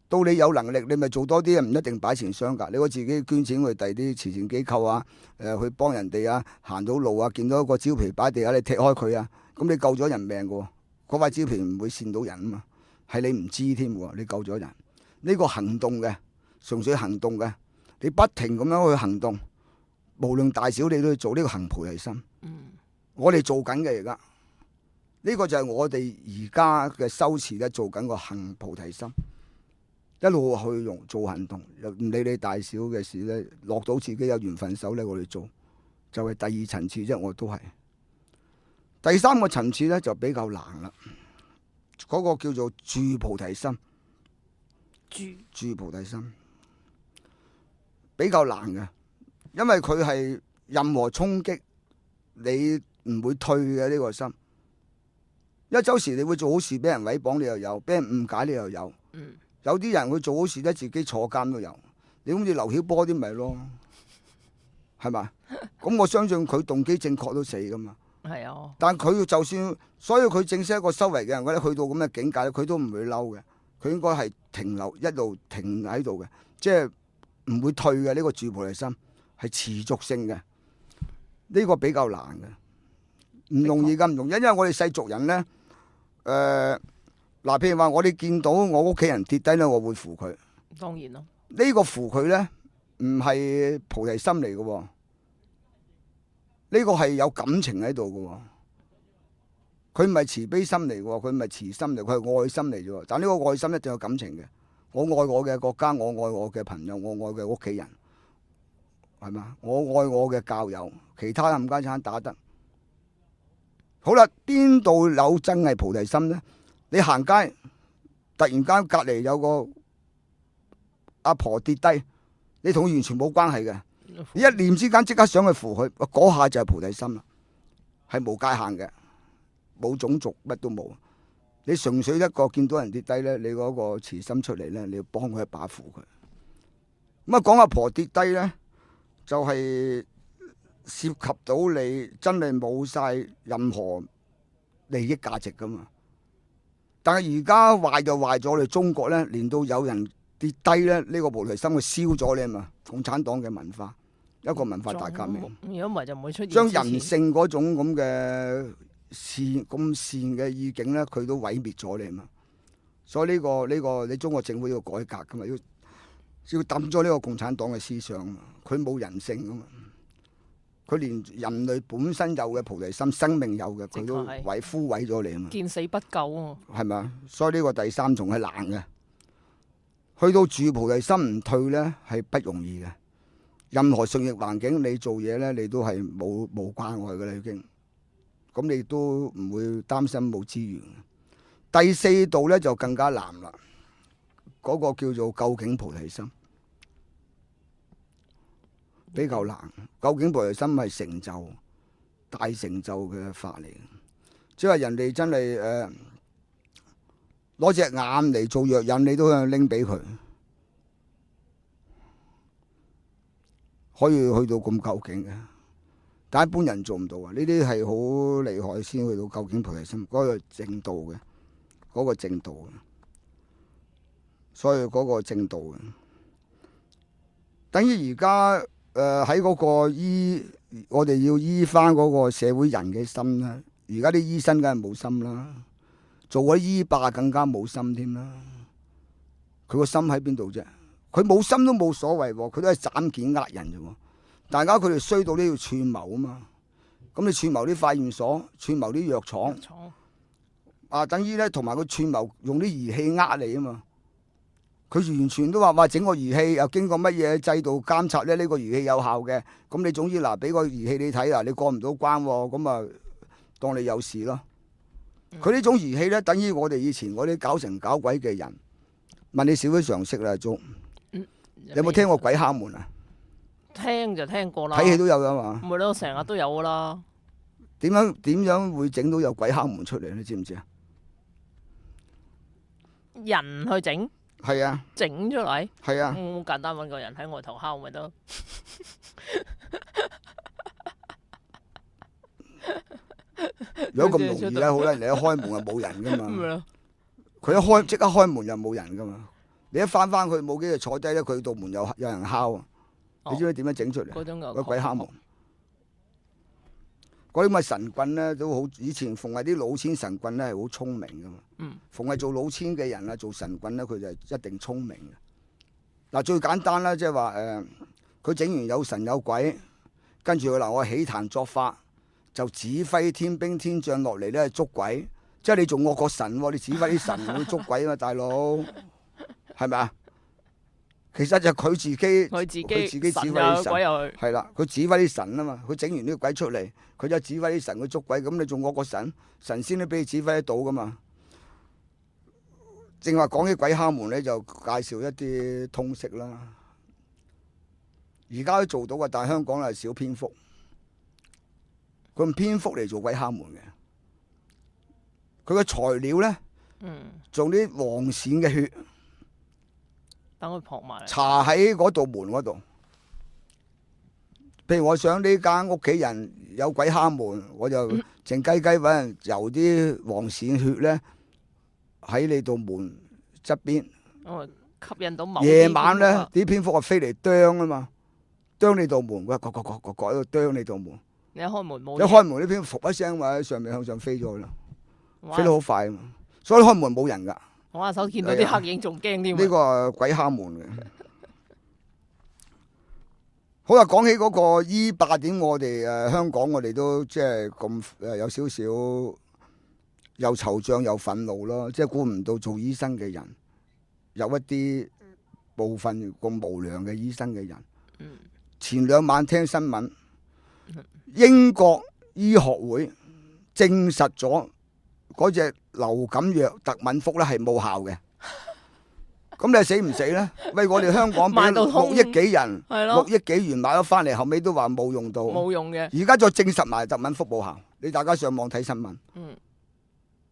到你有能力，你咪做多啲，唔一定擺前雙噶。你可以自己捐錢去第啲慈善機構啊，去幫人哋啊，行到路啊，見到一個蕉皮擺地下，你踢開佢啊，咁你救咗人命噶。嗰塊蕉皮唔會跣到人啊嘛，係你唔知添喎，你救咗人。呢個行動嘅，純粹行動嘅，你不停咁樣去行動，無論大小你都要做呢個行菩提心。我哋做緊嘅而家，呢個就係我哋而家嘅修持咧，做緊個行菩提心，一路去做行動，唔理你大小嘅事咧，落到自己有緣分手咧，我哋做就係第二層次啫。我都係第三個層次咧，就比較難啦。嗰個叫做住菩提心，住菩提心比較難嘅，因為佢係任何衝擊你唔會退嘅呢個心。因為周時你會做好事，俾人毀謗你又有，俾人誤解你又有。有啲人會做好事咧，自己坐監都有。你好似劉曉波啲咪咯，係嘛？咁我相信佢動機正確都死噶嘛。係啊。但佢就算，所以佢正式一個修為嘅人，我覺得去到咁嘅境界咧，佢都唔會嬲嘅。佢應該係停留，一路停喺度嘅，即係唔會退嘅。呢個住菩提心係持續性嘅。呢個比較難嘅，唔容易咁唔容易，因為我哋世俗人咧，譬如話我哋見到我屋企人跌低咧，我會扶佢。當然咯。呢個扶佢咧，唔係菩提心嚟嘅喎，呢個係有感情喺度嘅喎。佢唔係慈悲心嚟嘅喎，佢唔係慈心嚟，佢係愛心嚟啫喎。但呢個愛心一定有感情嘅。我愛我嘅國家，我愛我嘅朋友，我愛我嘅屋企人。係嘛？我愛我嘅教友，其他冚家鏟打得好啦。邊度有真係菩提心咧？你行街，突然間隔籬有個阿婆跌低，你同佢完全冇關係嘅，你一念之間即刻想去扶佢，嗰下就係菩提心啦，係無界限嘅，冇種族，乜都冇。你純粹一個見到人跌低咧，你嗰個慈心出嚟咧，你要幫佢一把扶佢。咁講阿婆跌低咧，就係涉及到你真係冇晒任何利益價值噶嘛。但係而家壞就壞咗，我哋中國咧，連到有人跌低咧，呢個菩提心佢燒咗你啊嘛。共產黨嘅文化，一個文化大革命。如果唔係就唔會出現。將人性嗰種咁嘅善嘅意境咧，佢都毀滅咗你啊嘛。所以呢個你中國政府要改革噶嘛，要抌咗呢個共產黨嘅思想啊嘛。佢冇人性啊嘛，佢連人類本身有嘅菩提心、生命有嘅，佢都枯萎咗你啊嘛。見死不救啊！係咪？所以呢個第三重係難嘅。去到住菩提心唔退咧，係不容易嘅。任何順逆環境，你做嘢咧，你都係冇關愛噶啦已經。咁你都唔會擔心冇資源。第四度咧就更加難啦。嗰個叫做究竟菩提心。比較難，究竟菩提心係成就大成就嘅法嚟，即係人哋真係攞隻眼嚟做藥引，你都可以拎俾佢，可以去到咁究竟嘅，但一般人做唔到啊！呢啲係好厲害先去到究竟菩提心嗰個正道嘅，嗰個正道嘅，所以嗰個正道嘅，等於而家。喺嗰個我哋要醫翻嗰個社會人嘅心咧，而家啲醫生梗係冇心啦，做嗰啲醫霸更加冇心添啦。佢個心喺邊度啫？佢冇心都冇所謂喎，佢都係斬件呃人啫喎。大家佢哋衰到呢要串謀啊嘛。咁你串謀啲化驗所，串謀啲藥廠，啊，等於咧同埋佢串謀用啲儀器呃你啊嘛。佢完全都話整個儀器又經過乜嘢制度監察咧？呢個儀器有效嘅，咁你總之嗱俾個儀器你睇啦，你過唔到關喎，咁啊當你有事咯。佢呢種儀器咧，等於我哋以前嗰啲搞神搞鬼嘅人。問你少啲常識啦，鐘，有冇聽過鬼敲門啊？聽就聽過啦，睇戲都有噶嘛。唔係咯，成日都有噶啦。點樣會整到有鬼敲門出嚟？你知唔知啊？人去整。係啊，整出嚟係啊，好簡單，揾個人喺外頭敲咪得。如果咁容易咧，好啦，你一開門就冇人噶嘛。佢即刻開門就冇人噶嘛。你一翻去冇幾日坐低咧，佢道門有人敲啊。你知唔知點樣整出嚟？嗰鬼敲門，嗰啲咁嘅神棍咧都好。以前逢係啲老千神棍咧係好聰明噶嘛。逢係做老千嘅人啊，做神棍咧，佢就一定聰明嘅。嗱，最簡單啦，即係話佢整完有神有鬼，跟住佢嗱我起壇作法，就指揮天兵天將落嚟咧捉鬼。即係你仲惡過神喎，你指揮啲神去捉鬼啊嘛，大佬係咪啊？其實就佢自己指揮啲神，係啦，佢指揮啲神啊嘛，佢整完呢個鬼出嚟，佢就指揮啲神去捉鬼，咁你仲惡過神？神仙都俾你指揮得到噶嘛？正話講起鬼敲門咧，就介紹一啲通識啦。而家都做到嘅，但係香港係少蝙蝠，佢用蝙蝠嚟做鬼敲門嘅。佢嘅材料咧，做啲黃鱔嘅血。等佢撲埋嚟，搽喺嗰道門嗰度。譬如我想呢間屋企人有鬼敲門，我就靜雞雞揾人游啲黃鱔血咧喺你道門側邊。吸引到某夜晚咧，啲蝙蝠啊飛嚟啄啊嘛，啄你道門，佢喺度啄你道門。你一開門冇，一開門啲蝙蝠噗一聲話喺上面向上飛咗啦，飛得好快啊嘛，所以開門冇人㗎。我下手見到啲黑影仲驚添。呢個係鬼敲門嘅。好啦，講起嗰個醫霸點，我哋香港我哋都即係咁有少少又惆悵又憤怒咯，即係估唔到做醫生嘅人有一啲部分咁無良嘅醫生嘅人。前兩晚聽新聞，英國醫學會證實咗嗰隻流感藥特敏福咧係冇效嘅，咁你死唔死咧？喂，我哋香港俾6億幾人，6億幾元買咗翻嚟，後尾都話冇用到，冇用嘅。而家再證實埋特敏福冇效，你大家上網睇新聞。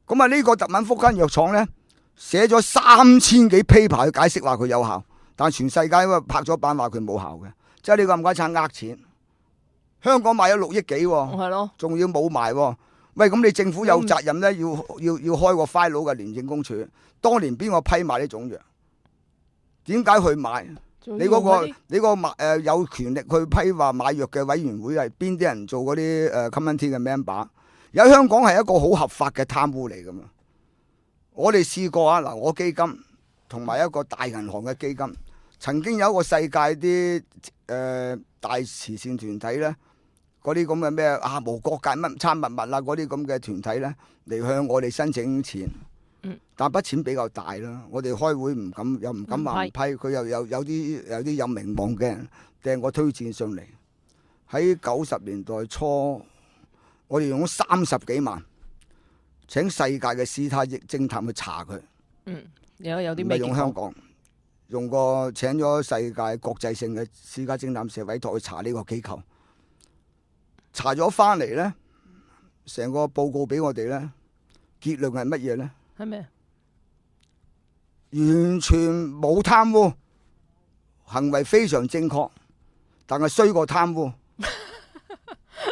咁啊呢個特敏福間藥廠咧寫咗3000幾 paper 去解釋話佢有效，但係全世界拍咗板話佢冇效嘅，即係呢個咁鬼慘呃錢。香港買咗6億幾，係咯，仲要冇埋。喂，咁你政府有責任咧，要開個 file 嘅廉政公署。當年邊個批買呢種藥？點解去買？你嗰個有權力去批話買藥嘅委員會係邊啲人做嗰啲committee 嘅 member？ 有香港係一個好合法嘅貪污嚟噶嘛？我哋試過啊，嗱，我基金同埋一個大銀行嘅基金，曾經有一個世界啲大慈善團體咧。嗰啲咁嘅咩無國界乜參物啊，嗰啲咁嘅團體咧嚟向我哋申請錢，但筆錢比較大啦。我哋開會唔敢話唔批，佢又有啲有名望嘅人掟個推薦上嚟。喺90年代初，我哋用咗30幾萬請世界嘅私家偵探去查佢。有啲咩？唔係用香港，用個請咗世界國際性嘅私家偵探社委託去查呢個機構。查咗翻嚟咧，成個報告俾我哋咧，結論係乜嘢咧？係咩？完全冇貪污，行為非常正確，但係衰過貪污。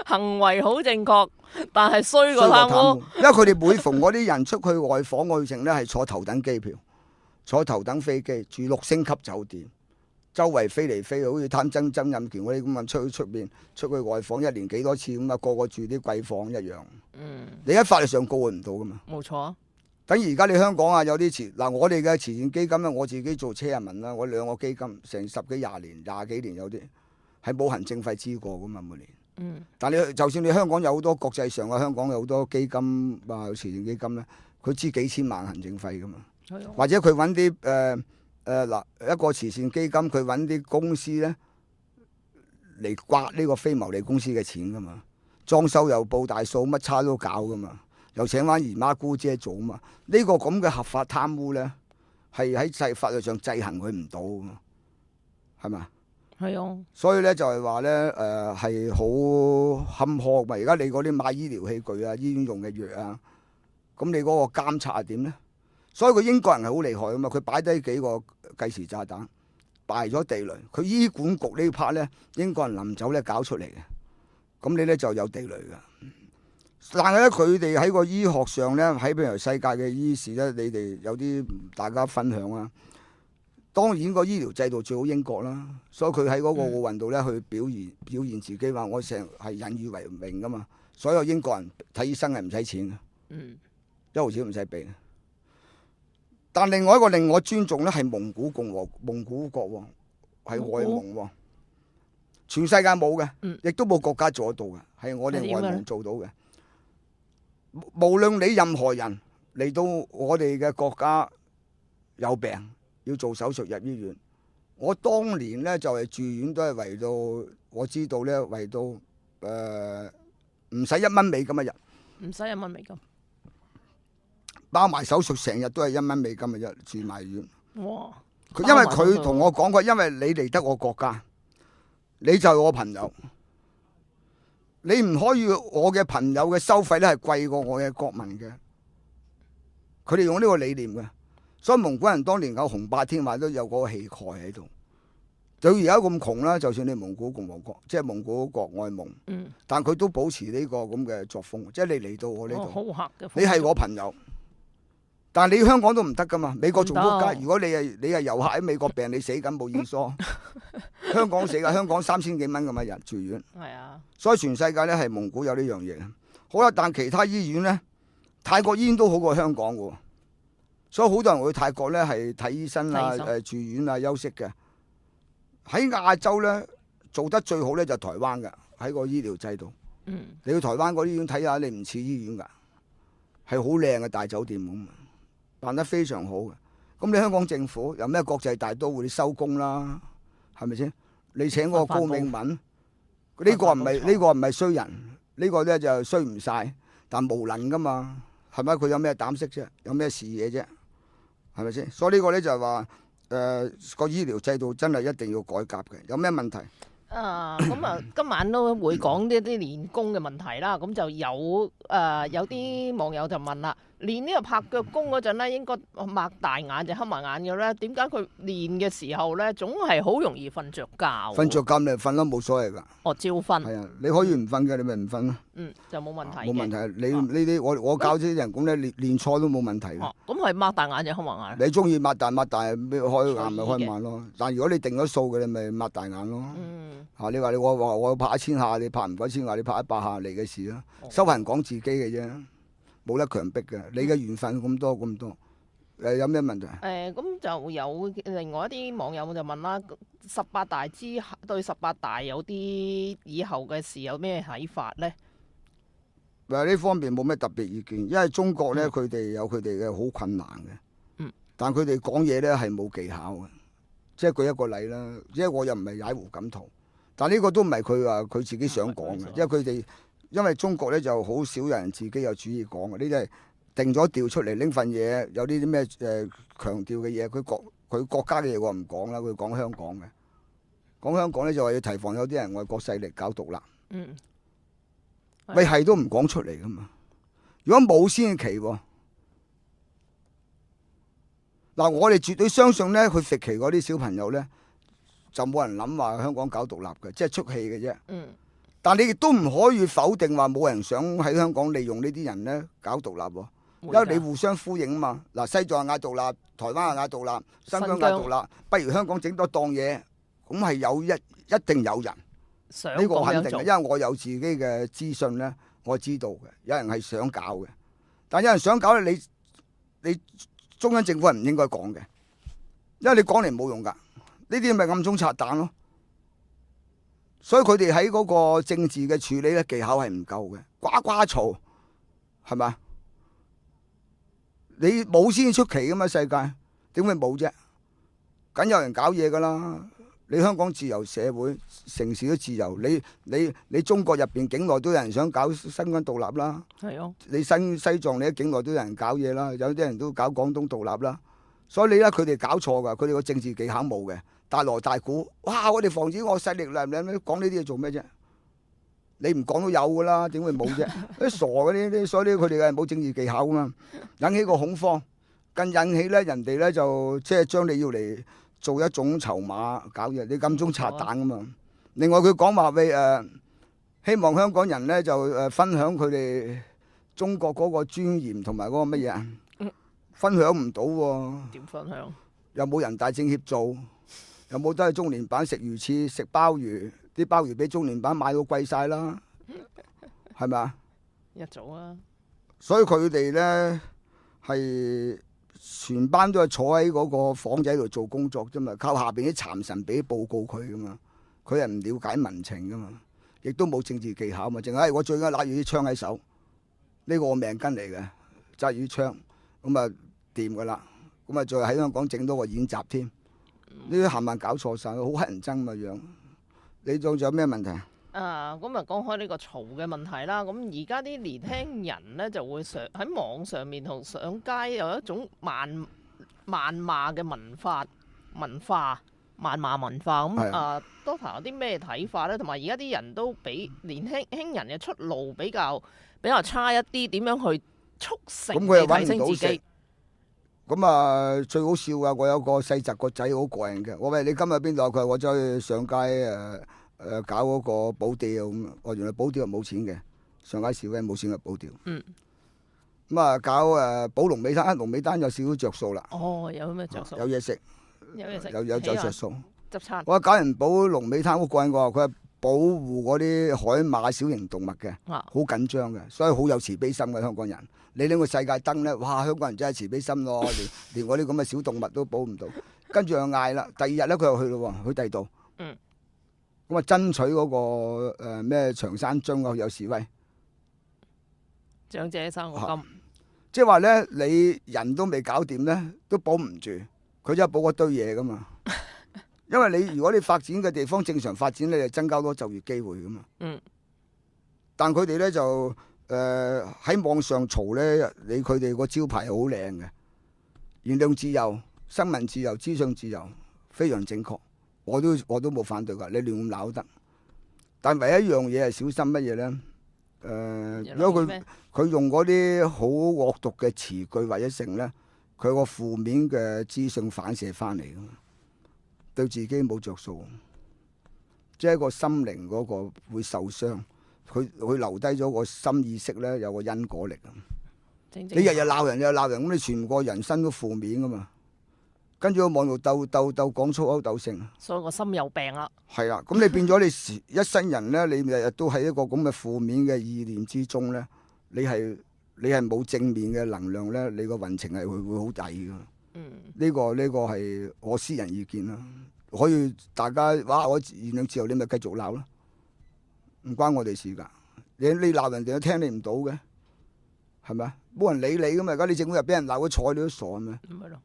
行為好正確，但係衰過貪污。因為佢哋每逢嗰啲人出去外訪旅程咧，係坐頭等機票，坐頭等飛機，住6星級酒店，周圍飛嚟飛去，好似貪曾蔭權嗰啲咁啊，出去外訪1年幾多次咁啊，個個住啲貴房一樣。你喺法律上告佢唔到噶嘛？冇錯。等而家你香港啊，有啲嗱，我哋嘅慈善基金咧，我自己做車人民啦，我2個基金成10幾20年、20幾年有啲係冇行政費支過噶嘛，每年。但你就算你香港有好多國際上嘅香港有好多基金啊，慈善基金咧，佢支幾千萬行政費噶嘛。或者佢揾啲嗱一個慈善基金，佢揾啲公司咧嚟刮呢個非牟利公司嘅錢噶嘛，裝修又報大數，乜叉都搞噶嘛，又請翻姨媽姑姐做啊嘛，呢個咁嘅合法貪污咧，係喺法律上制衡佢唔到噶嘛，係嘛？係啊。所以咧就係話咧係好坎坷嘛。而家你嗰啲買醫療器具啊、醫院用嘅藥啊，咁你嗰個監察係點咧？所以個英國人係好厲害噶嘛，佢擺低幾個計時炸彈，敗咗地雷。佢醫管局呢 part 咧，英國人臨走咧搞出嚟嘅，咁你咧就有地雷噶。但係咧，佢哋喺個醫學上咧，喺譬如世界嘅醫事咧，你哋有啲大家分享啊。當然個醫療制度最好英國啦，所以佢喺嗰個奧運度咧去表現自己，話我成日係引以為榮噶嘛。所有英國人睇醫生係唔使錢嘅，1毫錢唔使俾。但另外一個令我尊重咧，係蒙古國喎，係外蒙喎，全世界冇嘅，亦都冇國家做得到嘅，係我哋外蒙做到嘅。無論你任何人嚟到我哋嘅國家有病要做手術入醫院，我當年咧就係住院都係圍到，我知道咧圍到唔使1蚊美金一日，唔使1蚊美金。包埋手術成日都係1蚊美金嘅啫，住埋院。哇！因為佢同我講過，因為你嚟得我國家，你就係我朋友，你唔可以我嘅朋友嘅收費咧係貴過我嘅國民嘅。佢哋用呢個理念嘅，所以蒙古人當年有雄霸天下都有嗰個氣概喺度。就而家咁窮啦，就算你蒙古共和國，即係蒙古國外蒙，但佢都保持呢個咁嘅作風，即係你嚟到我呢度，你係我朋友。但係你香港都唔得噶嘛？美國仲撲街。如果你係遊客喺美國病，你死緊冇醫疏。香港死噶，香港3000幾蚊咁嘅人住院。係啊。所以全世界咧係蒙古有呢樣嘢。好啦，但其他醫院咧，泰國醫院都好過香港嘅。所以好多人去泰國咧係睇醫生啊、住院啊、休息嘅。喺亞洲咧做得最好咧就台灣㗎，喺個醫療制度。你去台灣嗰啲醫院睇下，你唔似醫院㗎，係好靚嘅大酒店咁。辦得非常好嘅，咁你香港政府有咩國際大都會，你收工啦，係咪先？你請嗰個高永文，呢個唔係衰人，呢個咧就衰唔晒，但無能噶嘛，係咪？佢有咩膽識啫？有咩視野啫？係咪先？所以呢個咧就係話，個醫療制度真係一定要改革嘅。有咩問題？今晚都會講呢啲練功嘅問題啦。咁就有啲網友就問啦。練呢個拍腳功嗰陣咧，應該擘大眼就黑埋眼嘅咧。點解佢練嘅時候咧，總係好容易瞓着覺？瞓着覺咪瞓咯，冇所謂㗎。哦，照瞓。係啊，你可以唔瞓嘅，你咪唔瞓咯。就冇問題。冇問題，你呢啲我教啲人工咧，練錯都冇問題。咁係擘大眼就黑埋眼。你中意擘大，開眼咪開眼咯。但如果你定咗數嘅，你咪擘大眼咯。你話我拍1000下，你拍唔過1000下，你拍100下嚟嘅事啦。修行講自己嘅啫。冇得強迫嘅，你嘅緣分咁多，有咩問題？咁就有另外一啲網友就問啦，18大對18大有啲以後嘅事有咩睇法咧？呢方面冇咩特別意見，因為中國咧佢哋有佢哋嘅好困難嘅，但佢哋講嘢咧係冇技巧嘅，即係舉一個例啦，即係我又唔係踩胡錦濤，但呢個都唔係佢話佢自己想講嘅，因為中國咧就好少人自己有主意講嘅，呢啲係定咗調出嚟拎份嘢，有啲咩強調嘅嘢，佢國家嘅嘢我唔講啦，佢講香港嘅，講香港咧就話要提防有啲人外國勢力搞獨立，咪係都唔講出嚟噶嘛，如果冇先奇喎，嗱我哋絕對相信咧，佢食奇嗰啲小朋友咧就冇人諗話香港搞獨立嘅，即係出氣嘅啫。但你亦都唔可以否定話冇人想喺香港利用呢啲人咧搞獨立喎，因為你互相呼應啊嘛。嗱，西藏嗌獨立，台灣又嗌獨立，新疆嗌獨立，不如香港整多檔嘢咁係一定有人想呢個咁樣做，肯定嘅，因為我有自己嘅資訊咧，我知道嘅，有人係想搞嘅，但有人想搞咧，你中央政府係唔應該講嘅，因為你講嚟冇用㗎，呢啲咪暗中拆彈咯。所以佢哋喺嗰個政治嘅處理咧技巧係唔夠嘅，呱呱嘈係咪？你冇先出奇噶嘛，世界點會冇啫？梗有人搞嘢噶啦！你香港自由社會，城市都自由，你中國入邊境內都有人想搞新疆獨立啦。係啊，你西藏你喺境內都有人搞嘢啦，有啲人都搞廣東獨立啦。所以你咧佢哋搞錯噶，佢哋個政治技巧冇嘅，大鑼大鼓，哇！我哋防止惡勢力啦，你講呢啲嘢做咩啫？你唔講都有噶啦，點會冇啫？啲傻嗰啲，所以佢哋係冇政治技巧噶嘛，引起個恐慌，更引起咧人哋咧就即係將你要嚟做一種籌碼搞嘢，你暗中拆彈噶嘛。另外佢講話俾希望香港人咧就分享佢哋中國嗰個尊嚴同埋嗰個乜嘢啊？分享唔到喎。點分享？又冇人大政協做，又冇得去中聯辦食魚翅、食鮑魚，啲鮑魚俾中聯辦買到貴晒啦，係咪啊？一早啊！所以佢哋咧係全班都係坐喺嗰個房仔度做工作啫嘛，靠下邊啲讒臣俾報告佢噶嘛，佢係唔了解民情噶嘛，亦都冇政治技巧嘛，淨係我最緊揦住啲槍喺手，呢個我命根嚟嘅，揸住啲槍咁啊掂噶啦，咁啊再喺香港整多個演習添，呢啲冚唪唥搞錯晒，好乞人憎嘅樣。你仲有咩問題啊？咁啊講開呢個嘈嘅問題啦，咁而家啲年輕人咧就會喺網上面同上街有一種謾罵嘅謾罵文化咁Doctor 有啲咩睇法咧？同埋而家啲人都比年輕人嘅出路比較差一啲，點樣去促成你提升自己？咁啊最好笑啊！我有個細侄個仔好過癮嘅，我話你今日邊度？佢話我走去上街搞嗰個保釣咁，我原來保釣係冇錢嘅，上街示威冇錢嘅保釣。咁啊搞保龍尾灘，龍尾灘有少少着數啦。哦，有咩着數？有嘢食，有着數。執餐。我搞人保龍尾灘好過癮喎，佢係保護嗰啲海馬小型動物嘅，好緊張嘅，所以好有慈悲心嘅香港人。你拎個世界燈咧，哇！香港人真係慈悲心咯，連我啲咁嘅小動物都保唔到。跟住又嗌啦，第二日咧佢又去咯喎，去第二度。咁啊爭取嗰個咩長山津有示威，長者生果金。即係話咧，你人都未搞掂咧，都保唔住。佢真係保嗰堆嘢噶嘛。因為你如果你發展嘅地方正常發展，你就增加多就業機會噶嘛。但佢哋咧就喺網上嘈咧，佢哋個招牌好靚嘅，言論自由、新聞自由、資訊自由，非常正確。我都冇反對㗎，你亂咁鬧得。但唯一一樣嘢係小心乜嘢咧？如果佢用嗰啲好惡毒嘅詞句或者成咧，佢個負面嘅資訊反射翻嚟㗎嘛，對自己冇着數，即係個心靈嗰個會受傷。佢留低咗個心意識咧，有個因果力啊！你日日鬧人，咁你全個人生都負面㗎嘛？跟住個網度鬥講粗口鬥成，所以個心有病啦。係啦，咁你變咗你一生人咧，你日日都喺一個咁嘅負面嘅意念之中咧，你係冇正面嘅能量咧，你個運程係會好曳噶。呢個係我私人意見啦，可以大家我言論自由，你咪繼續鬧咯，唔關我哋事㗎。你鬧人哋都聽你唔到嘅，係咪啊？冇人理你㗎嘛。而家你政府又俾人鬧，佢睬你都傻係咪？唔係咯。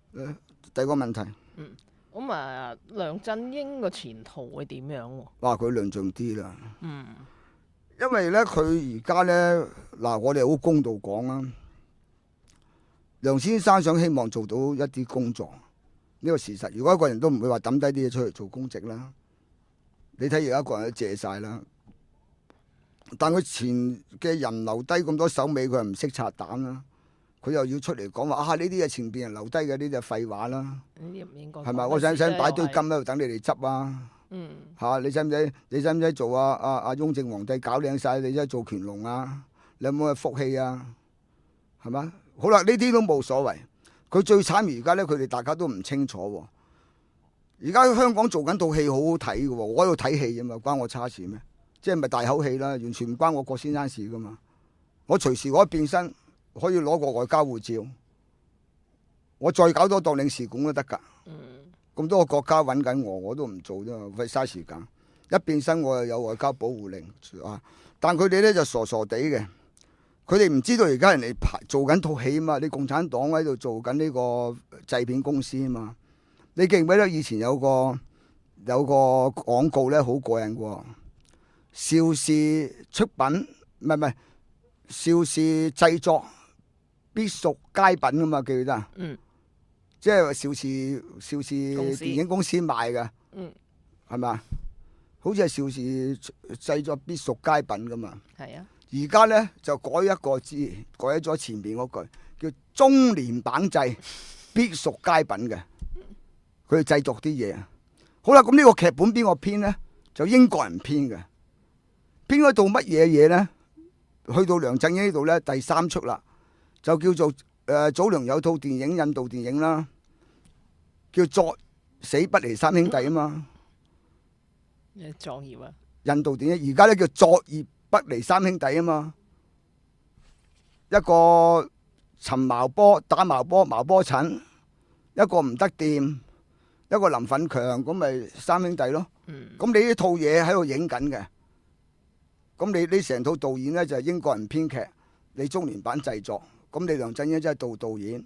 第二個問題，咁梁振英個前途會點樣喎？哇！佢論盡啲啦，因為咧佢而家咧我哋好公道講啦，梁先生希望做到一啲工作，呢個事實。如果一個人都唔會話抌低啲嘢出嚟做公職啦，你睇而家一個人都借晒啦，但佢前嘅人留低咁多手尾，佢又唔識拆彈啦。佢又要出嚟講話呢啲係前邊人留低嘅，呢啲係廢話啦。呢啲唔應該係咪？我使唔使擺堆金喺度等你哋執啊？你使唔使做阿雍正皇帝搞靚晒？你使做乾隆啊？你有冇福氣啊？係嘛？好啦，呢啲都冇所謂。佢最慘而家咧，佢哋大家都唔清楚喎。而家香港做緊套戲好好睇嘅喎，我喺度睇戲啫嘛，關我叉事咩？即係咪大口氣啦？完全唔關我郭先生事噶嘛。我隨時可以變身，可以攞個外交護照，我再搞多當領事館都得㗎。咁多個國家揾緊我都唔做啫嘛，費嘥時間。一變身我又有外交保護令啊！但佢哋咧就傻傻地嘅，佢哋唔知道而家人哋做緊套戲啊嘛，你共產黨喺度做緊呢個製片公司啊嘛。你記唔記得以前有個廣告咧，好過癮喎？邵氏出品唔係邵氏製作必屬佳品啊嘛，記唔記得啊？即係邵氏電影公司賣嘅，係咪？好似係邵氏製作必屬佳品噶嘛。係啊。而家咧就改一個字，改咗前面嗰句，叫中年版製必屬佳品嘅。佢哋製作啲嘢。好啦，咁呢個劇本邊個編咧？就英國人編嘅。編嗰度乜嘢嘢咧？去到梁振英呢度咧，第3出啦，就叫做早年有套電影，印度電影啦，叫作死不離三兄弟啊嘛。作業啊！印度電影而家咧叫作業不離三兄弟啊嘛。一個陳茅波打茅波診，一個唔得掂，一個林奮強，咁咪三兄弟咯。咁你呢套嘢喺度影緊嘅，咁你成套導演咧就係英國人編劇，你中年版製作，咁你梁振英真係導演，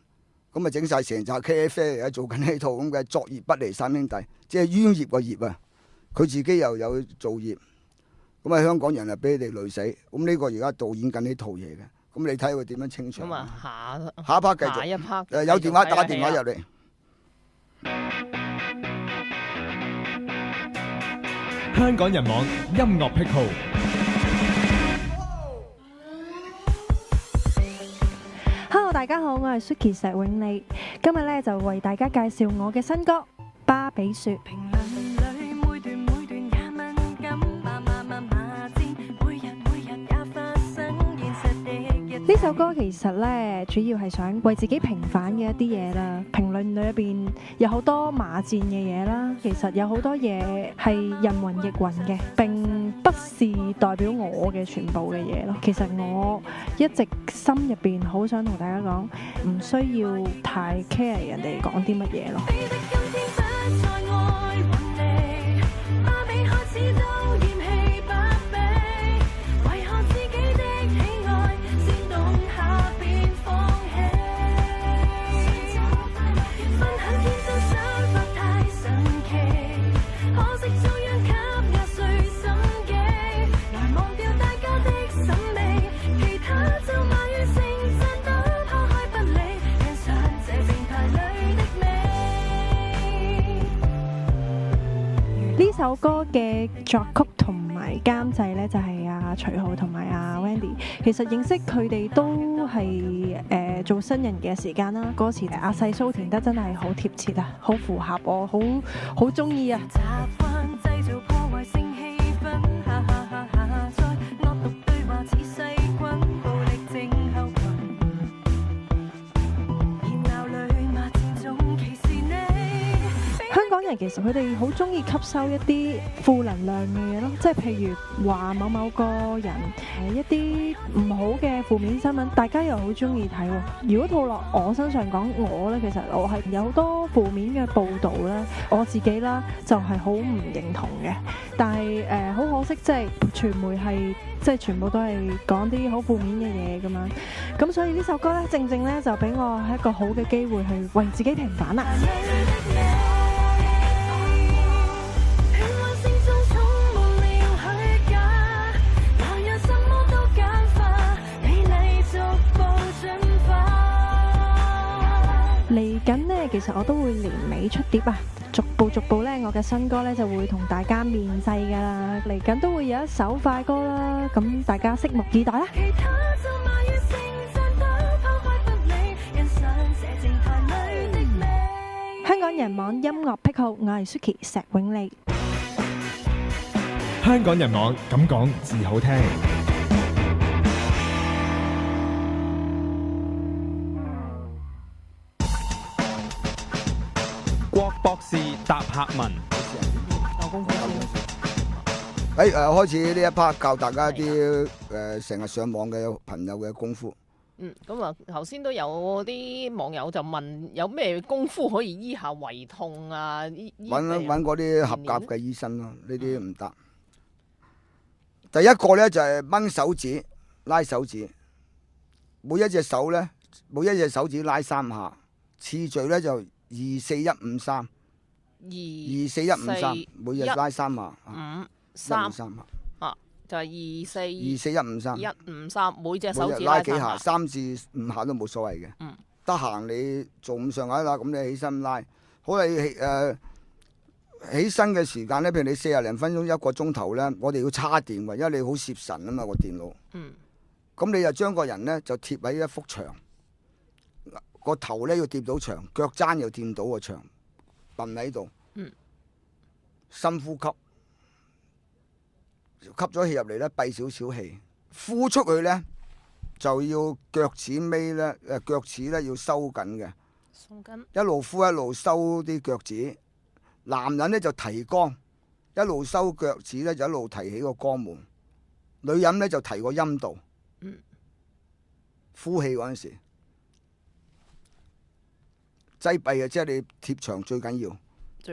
咁咪整晒成集茄啡嚟做緊呢套咁嘅作業不離三兄弟，即係冤業個業啊！佢自己又有造業，咁啊香港人啊俾你哋累死，咁呢個而家導演緊呢套嘢嘅，咁你睇佢點樣清場？咁啊下一 part 繼續，下一 part 有電話打電話入嚟。香港人網音樂癖好。Hello， 大家好，我係 Suki 石永利，今日咧就為大家介紹我嘅新歌《巴比雪》。呢首歌其實咧，主要係想為自己平反嘅一啲嘢啦。評論裏邊有好多罵戰嘅嘢啦，其實有好多嘢係人云亦云嘅，並不是代表我嘅全部嘅嘢咯。其實我一直心入邊好想同大家講，唔需要太 care 人哋講啲乜嘢咯。呢首歌嘅作曲同埋監製呢，就係阿徐浩同埋阿 Wendy。其實認識佢哋都係做新人嘅時間啦。歌詞阿細蘇填得真係好貼切啊，好符合我，好中意啊！其實佢哋好中意吸收一啲負能量嘅嘢咯，即係譬如話某個人一啲唔好嘅負面新聞，大家又好中意睇。如果套落我身上講，我呢，其實我係有好多負面嘅報導咧，我自己啦就係好唔認同嘅。但係好可惜，即係傳媒係即係全部都係講啲好負面嘅嘢咁樣。咁所以呢首歌呢，正正呢，就俾我係一個好嘅機會去為自己平反啦。嚟緊呢，其實我都會年尾出碟啊，逐步呢，我嘅新歌呢就會同大家面世噶啦。嚟緊都會有一首快歌啦，咁大家拭目以待啦。香港人網音樂癖好，我係 Suki 石永利。香港人網咁講至好聽。郭博士答客問。問。教功夫開始呢一 part 教大家啲成日上網嘅朋友嘅功夫。咁啊，頭先都有啲網友就問有咩功夫可以醫下胃痛啊？揾嗰啲合格嘅醫生咯，呢啲唔得。第一個咧就係掹手指、拉手指，每一隻手指拉3下，次序咧就24153，24153，每日拉3下，153下。就係24153，每隻手指拉幾下，3至5下都冇所謂嘅。得閒你做咁上下啦，咁你起身拉。好啦，起身嘅時間咧，譬如你40零分鐘1個鐘頭咧，我哋要叉電喎，因為你好攝神啊嘛個電腦。咁你就將個人咧就貼喺一幅牆，個頭咧要掂到牆，腳踭又掂到個牆，瞓喺度。深呼吸。吸咗氣入嚟咧，閉少少氣，呼出去咧就要腳趾尾咧，腳趾咧要收緊嘅，一路呼一路收啲腳趾。男人咧就提肛，一路收腳趾咧就一路提起個肛門。女人咧就提個陰道。呼氣嗰陣時，擠閉啊，即係你貼牆最緊要。一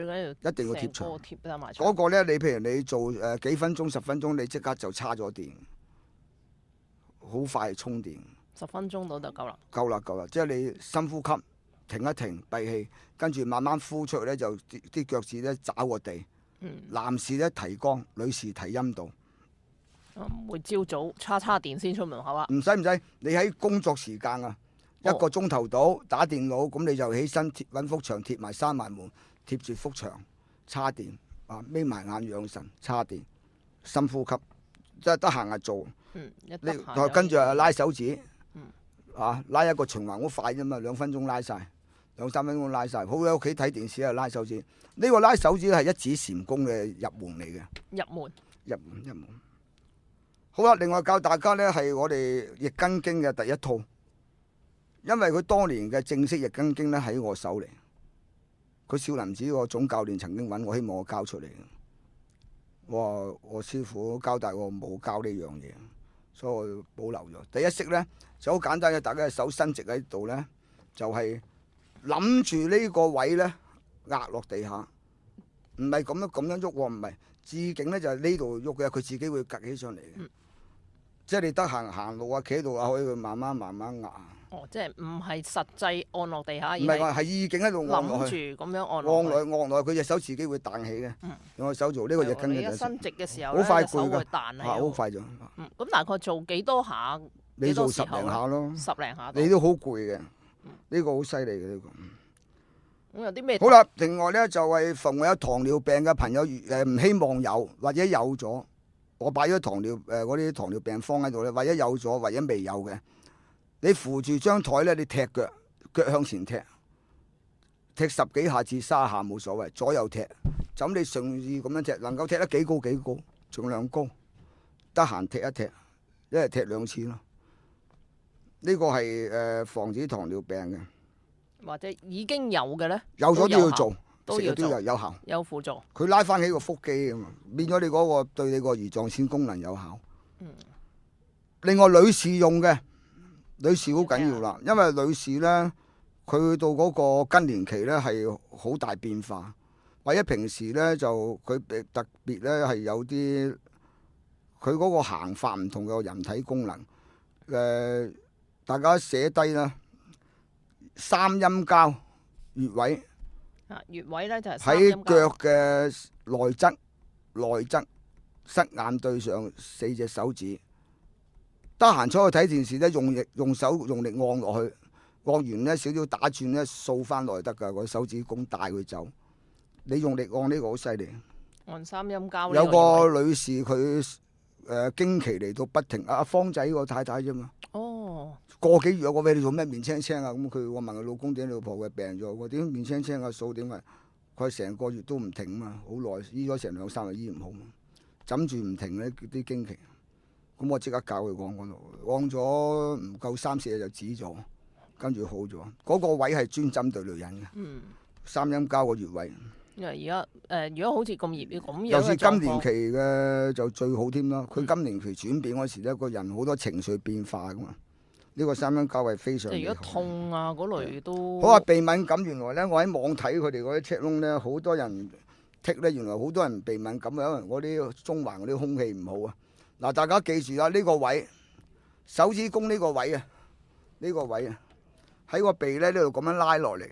定要貼牆。嗰個咧，你譬如你做幾分鐘、10分鐘，你即刻就叉咗電，好快充電。10分鐘到就夠啦。夠啦，即係你深呼吸，停一停，閉氣，跟住慢慢呼出去咧，就啲腳趾咧找個地。男士咧提肛，女士提陰道。每朝早叉電先出門口啊？唔使，你喺工作時間啊，1個鐘頭到打電腦，咁你就起身揾幅牆貼埋閂埋門。貼住幅牆，叉電眯埋眼養神，叉電，深呼吸，即係得閒啊做。跟住拉手指，拉一個循環好快啫嘛，2分鐘拉晒，2、3分鐘拉晒。好喺屋企睇電視拉手指。呢個拉手指係一指禪功嘅入門嚟嘅。入門。好啦，另外教大家咧係我哋易筋經嘅第一套，因為佢當年嘅正式易筋經咧喺我手嚟。佢少林寺個總教練曾經揾我，希望我教出嚟。我話我師傅交代我冇教呢樣嘢，所以我保留咗。第一式咧就好簡單嘅，大家嘅手伸直喺度咧，就係諗住呢個位咧壓落地下，唔係咁樣喐喎，唔係自勁咧就係呢度喐嘅，佢自己會趌起上嚟嘅。即係你得閒行路啊，企喺度啊，可以慢慢壓。即係唔係實際按落地下，而唔係係意境喺度按落去。諗住咁樣按落去。按落去，佢隻手自己會彈起嘅。用個手做呢個易筋嘅。你一伸直嘅時候，好快手會彈起。好快咗。咁大概做幾多下？你做10零下咯。10零下。你都好攰嘅。呢個好犀利嘅呢個。咁有啲咩？好啦，另外咧就係逢有糖尿病嘅朋友唔希望有或者有咗，我擺咗嗰啲糖尿病方喺度咧，或者有咗或者未有嘅。你扶住張台咧，你踢腳向前踢10幾下至30下冇所謂，左右踢，就咁你順意咁樣踢，能夠踢得幾高，盡量高，得閒踢一踢，一日踢2次咯。呢個係防止糖尿病嘅。或者已經有嘅咧，有咗都要做，都有效，有輔助。佢拉翻起個腹肌啊嘛，變咗你嗰個對你個胰臟腺功能有效。另外女士用嘅。女士好緊要啦，因為女士咧，佢到嗰個更年期咧係好大變化，或者平時咧就佢特別咧係有啲佢嗰個行法唔同嘅人體功能。大家寫低啦，3陰交穴位。穴位咧就係喺腳嘅內側膝眼對上4隻手指。得閒出去睇電視咧，用手用力按落去，按完咧少少打轉咧掃翻落嚟得㗎，個手指公帶佢走。你用力按呢個好犀利。按3陰交。有個女士佢經期嚟到不停，阿方仔個太太啫嘛。哦。個幾月我喂你做咩面青青啊？咁我問佢老公點解老婆佢病咗？我點解面青青啊？數點啊？佢成個月都唔停嘛，好耐醫咗成2、3日醫唔好，枕住唔停咧啲經期。咁我即刻教佢按嗰度，按咗唔夠3、4日就止咗，跟住好咗。嗰個位係專針對女人嘅。3陰交個穴位。因為而家如果好似咁熱咁樣尤其嘅更年期嘅就最好添啦。佢更年期轉變嗰時咧，個人好多情緒變化噶嘛。呢個三陰交係非常。即係如果痛啊嗰類都。好啊，鼻敏感原來咧，我喺網睇佢哋嗰啲 check 窿咧，好多人剔咧，原來好多人鼻敏感啊，因為嗰啲中環嗰啲空氣唔好啊。嗱，大家記住啦，呢個位手指公呢個位啊，呢個位啊，喺個鼻咧呢度咁樣拉落嚟。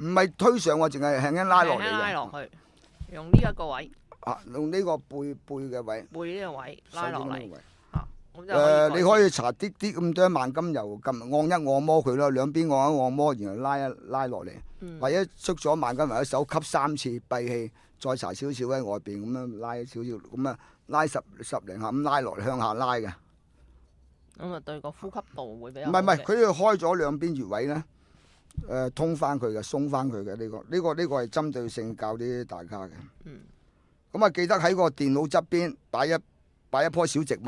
唔係推上喎，淨係輕輕拉落嚟嘅。拉落去，用呢一個位。啊，用呢個背嘅位。背呢個位拉落嚟。你可以搽啲咁多萬金油，按一按摩佢咯，兩邊按一按摩，然後拉落嚟。或者出咗萬金油喺手吸3次閉氣，再搽少少喺外邊咁樣拉少少，咁啊拉十零下咁拉落嚟向下拉嘅。咁啊對個呼吸道會比較。唔係，佢要開咗兩邊穴位咧。通翻佢嘅，鬆翻佢嘅呢個係針對性教啲大家嘅。咁啊，記得喺個電腦側邊擺一棵小植物，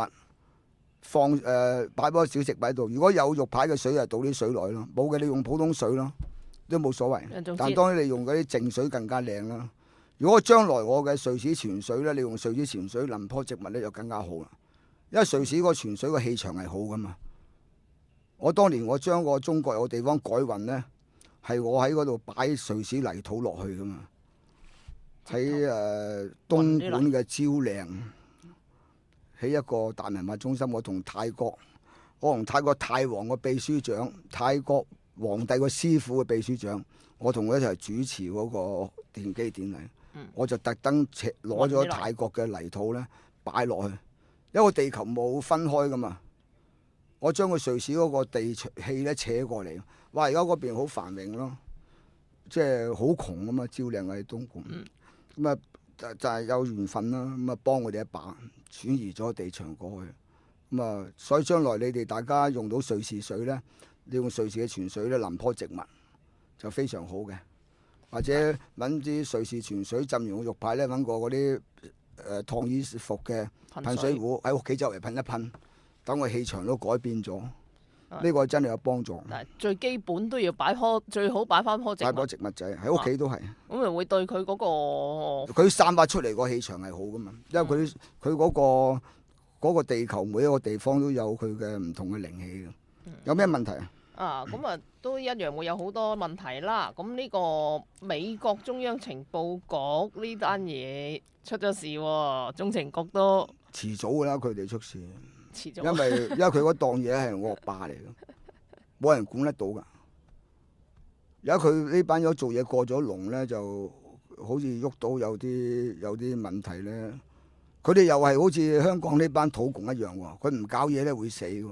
擺棵小植物喺度。如果有肉牌嘅水，就倒啲水落去咯；冇嘅，你用普通水咯，都冇所謂。但當然你用嗰啲淨水更加靚啦。如果將來我嘅瑞士泉水咧，你用瑞士泉水淋棵植物咧，就更加好啦。因為瑞士嗰個泉水個氣場係好噶嘛。我當年我將個中國有個地方改運咧。係我喺嗰度擺瑞士泥土落去噶嘛，喺東莞嘅蕉嶺，喺一個大文化中心，我同泰國泰王嘅秘書長、泰國皇帝個師傅嘅秘書長，我同佢一齊主持嗰個奠基典禮。我就特登攞咗泰國嘅泥土咧擺落去，因為地球冇分開噶嘛。我將個瑞士嗰個地氣咧扯過嚟，哇！而家嗰邊好繁榮咯，即係好窮啊嘛，蕉嶺喺東莞，咁啊就係有緣分啦，咁啊幫佢哋一把轉移咗地場過去，咁啊所以將來你哋大家用到瑞士水咧，你用瑞士嘅泉水咧淋棵植物就非常好嘅，或者揾啲瑞士泉水浸完個浴牌咧，揾個嗰啲燙衣服嘅噴水壺喺屋企周圍噴一噴。等個氣場都改變咗，呢個真係有幫助。但係最基本都要最好擺翻棵植物。擺棵植物仔喺屋企都係。咁咪會對佢嗰個。佢散發出嚟個氣場係好噶嘛，因為佢嗰個地球每一個地方都有佢嘅唔同嘅靈氣嘅。有咩問題啊？咁啊都一樣會有好多問題啦。咁呢個美國中央情報局呢單嘢出咗事喎，中情局都。遲早㗎啦，佢哋出事。因為佢嗰檔嘢係惡霸嚟嘅，冇人管得到噶。而家佢呢班友做嘢過咗龍咧，就好似喐到有啲問題咧。佢哋又係好似香港呢班土共一樣喎，佢唔搞嘢咧會死喎。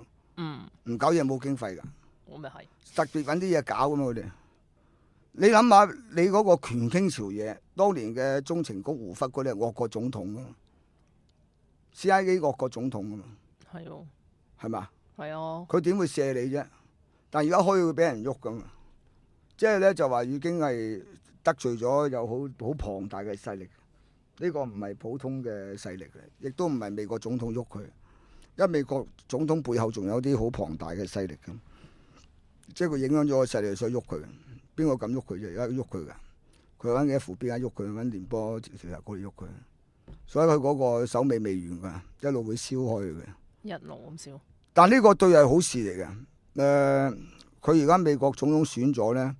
唔搞嘢冇經費㗎。我咪係。特別揾啲嘢搞㗎嘛佢哋。你諗下，你嗰個權傾朝野，當年嘅中情局胡佛嗰啲係惡過總統㗎嘛 ，CIA 惡過總統㗎嘛。係喎，係嘛？係啊。佢點會射你啫？但而家可以會俾人喐咁，即係咧就話已經係得罪咗有好龐大嘅勢力。呢個唔係普通嘅勢力嚟，亦都唔係美國總統喐佢，因為美國總統背後仲有啲好龐大嘅勢力咁，即係佢影響咗個勢力，所以喐佢。邊個敢喐佢啫？而家喐佢㗎，佢揾嘅 FBI 喐佢，揾聯邦調查局喐佢，所以佢嗰個手尾未完㗎，一路會燒開佢嘅。一路咁燒，但呢個對係好事嚟嘅。佢而家美國總統選咗咧，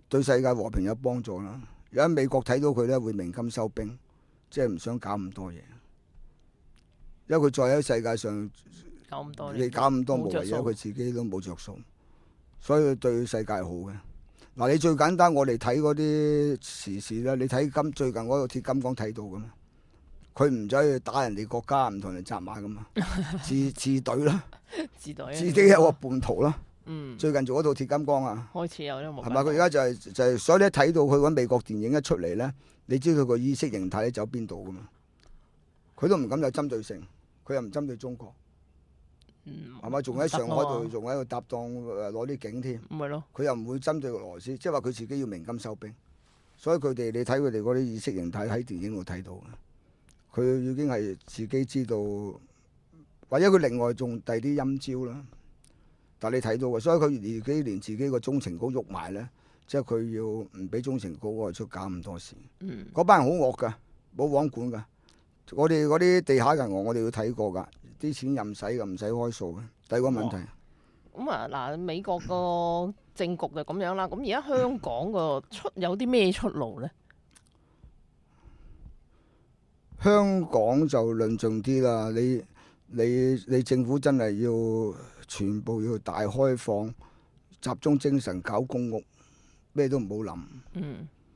對世界和平有幫助啦。而家美國睇到佢咧會鳴金收兵，即係唔想搞咁多嘢，因為佢再喺世界上搞咁多，你搞咁多無謂嘢，佢自己都冇着數，所以對世界好嘅。嗱，你最簡單，我哋睇嗰啲時事咧，你睇最近嗰個鐵金剛睇到㗎嘛？佢唔走去打人哋國家，唔同人紮馬噶嘛，自隊啦，自己有個叛徒啦。最近做嗰套鐵金剛啊，開始有啲冇。係嘛？佢而家就係，所以你一睇到佢嗰美國電影一出嚟咧，你知佢個意識形態咧走邊度噶嘛？佢都唔敢有針對性，佢又唔針對中國，係嘛？仲喺上海度，仲喺度搭檔攞啲景添。唔係咯。佢又唔會針對俄羅斯，即係話佢自己要鳴金收兵。所以佢哋你睇佢哋嗰啲意識形態喺電影度睇到嘅。佢已經係自己知道，或者佢另外仲第啲陰招啦。但係你睇到嘅，所以佢自己連自己個中情局喐埋咧，即係佢要唔俾忠誠高嗰出搞咁多事。嗰班人好惡㗎，冇網管㗎。我哋嗰啲地下銀行我哋要睇過㗎，啲錢任使㗎，唔使開數嘅。第二個問題。咁啊嗱，美國個政局就咁樣啦。咁而家香港個有啲咩出路咧？香港就論盡啲啦，你政府真係要全部要大開放，集中精神搞公屋，咩都唔好諗。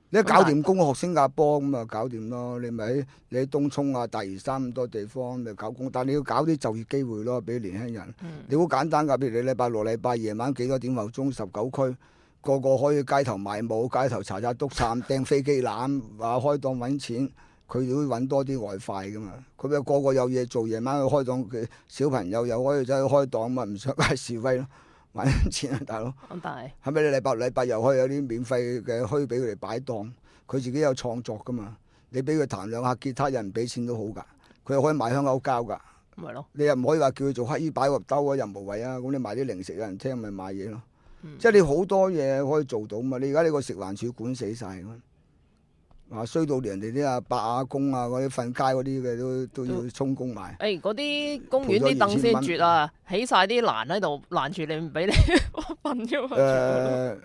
你一搞掂公屋學新加坡咁啊，搞掂咯。你喺東涌啊、大嶼山咁多地方咪搞公屋，但係你要搞啲就業機會咯，俾年輕人。你好簡單㗎，譬如你禮拜六、禮拜夜晚幾多點後鐘19區，個個可以街頭賣舞、街頭查督杉、掟飛機欖，話開檔揾錢。佢哋會揾多啲外快㗎嘛，佢咪個個有嘢做，夜晚去開檔，佢小朋友又可以走去開檔嘛，唔上街示威咯，揾錢啊大佬。係咪你禮拜又可以有啲免費嘅墟俾佢哋擺檔？佢自己有創作㗎嘛，你俾佢彈兩下吉他，人唔俾錢都好㗎，佢又可以賣香口膠㗎。咪咯，你又唔可以話叫佢做乞衣擺個兜啊，又無謂啊。咁你賣啲零食有人聽咪賣嘢咯。即係你好多嘢可以做到嘛。你而家呢個食環署管死晒㗎。衰到連人哋啲阿伯阿公啊，嗰啲瞓街嗰啲嘅都要充公埋。嗰啲公園啲凳先絕啊，起晒啲欄喺度攔住你，唔俾你瞓咗。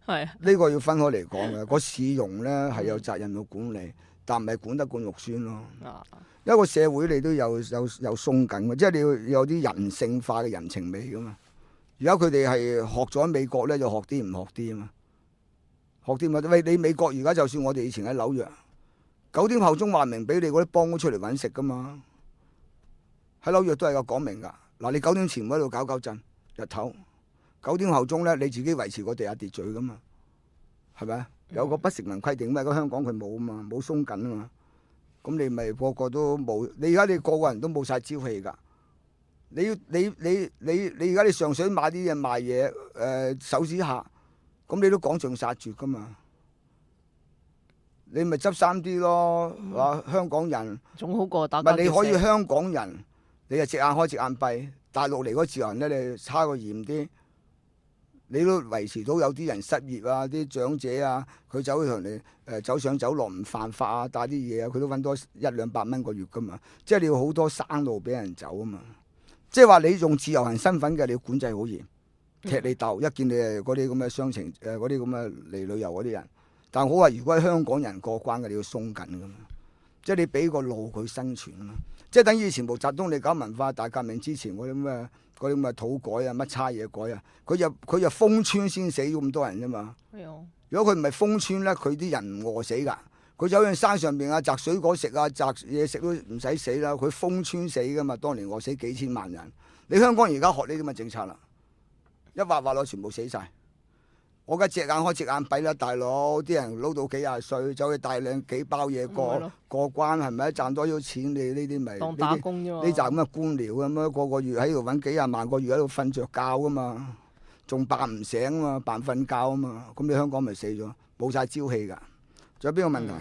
係呢個要分開嚟講嘅。個市容咧係有責任去管理，但唔係管得咁肉酸咯。一個社會你都有鬆緊嘅，即係你要有啲人性化嘅人情味噶嘛。而家佢哋係學咗美國咧，就學啲唔學啲啊嘛。學啲嘛？喂，你美國而家就算我哋以前喺紐約，9點後鐘話明俾你嗰啲幫工出嚟揾食噶嘛。喺紐約都係有講明㗎。嗱，你9點前喺度搞震日頭，9點後鐘咧你自己維持個地下秩序㗎嘛，係咪？有個不成文規定咩？香港佢冇啊嘛，冇鬆緊啊嘛。咁你咪個個都冇。你而家你個個人都冇晒朝氣㗎。你而家你上水買啲嘢賣嘢，手指客。咁你都講盡殺絕噶嘛？你咪執生啲咯，話香港人總好過打。唔係你可以香港人，你就隻眼開隻眼閉。大陸嚟嗰自由人咧，你差個嚴啲，你都維持到有啲人失業啊，啲長者啊，佢走去同你走上走落唔犯法啊，帶啲嘢啊，佢都揾多100-200蚊個月噶嘛。即係你要好多生路俾人走啊嘛。即係話你用自由行身份嘅，你要管制好嚴。踢你鬥，一見你係嗰啲咁嘅雙程嗰啲咁嘅嚟旅遊嗰啲人，但係我話如果係香港人過關嘅，你要鬆緊㗎嘛，即係你俾個路佢生存啊嘛，即係等於以前毛澤東你搞文化大革命之前嗰啲咁嘅土改啊，乜叉嘢改啊，佢就封村先死咗咁多人啫嘛。如果佢唔係封村咧，佢啲人唔餓死㗎，佢走去山上邊啊摘水果食啊，摘嘢食都唔使死啦，佢封村死㗎嘛，當年餓死幾千萬人。你香港而家學呢啲咁嘅政策啦。一劃落全部死晒，我而家隻眼開隻眼閉啦，大佬！啲人撈到幾廿歲，走去帶兩幾包嘢過關，係咪賺多咗錢？你呢啲咪當打工啫嘛？呢就咁嘅官僚咁樣，個月喺度揾幾廿萬，個月喺度瞓着覺噶嘛，仲扮唔醒啊嘛，扮瞓覺啊嘛，咁你香港咪死咗，冇晒朝氣㗎。仲有邊個問題？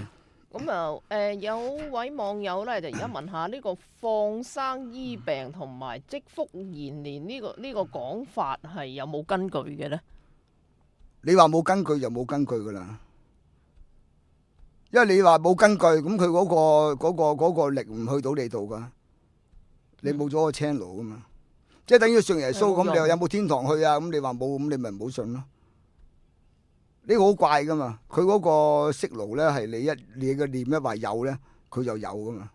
咁啊有位網友咧就而家問下呢個放生醫病同埋積福延年呢個講法係有冇根據嘅咧？你話冇根據就冇根據噶啦，因為你話冇根據，咁佢嗰個力唔去到你度噶，你冇咗個 channel 噶嘛，即係等於信耶穌咁，你話有冇天堂去啊？咁你話冇，咁你咪唔好信咯。呢個好怪噶嘛，佢嗰個息奴咧係你嘅念一話有咧，佢就有噶嘛。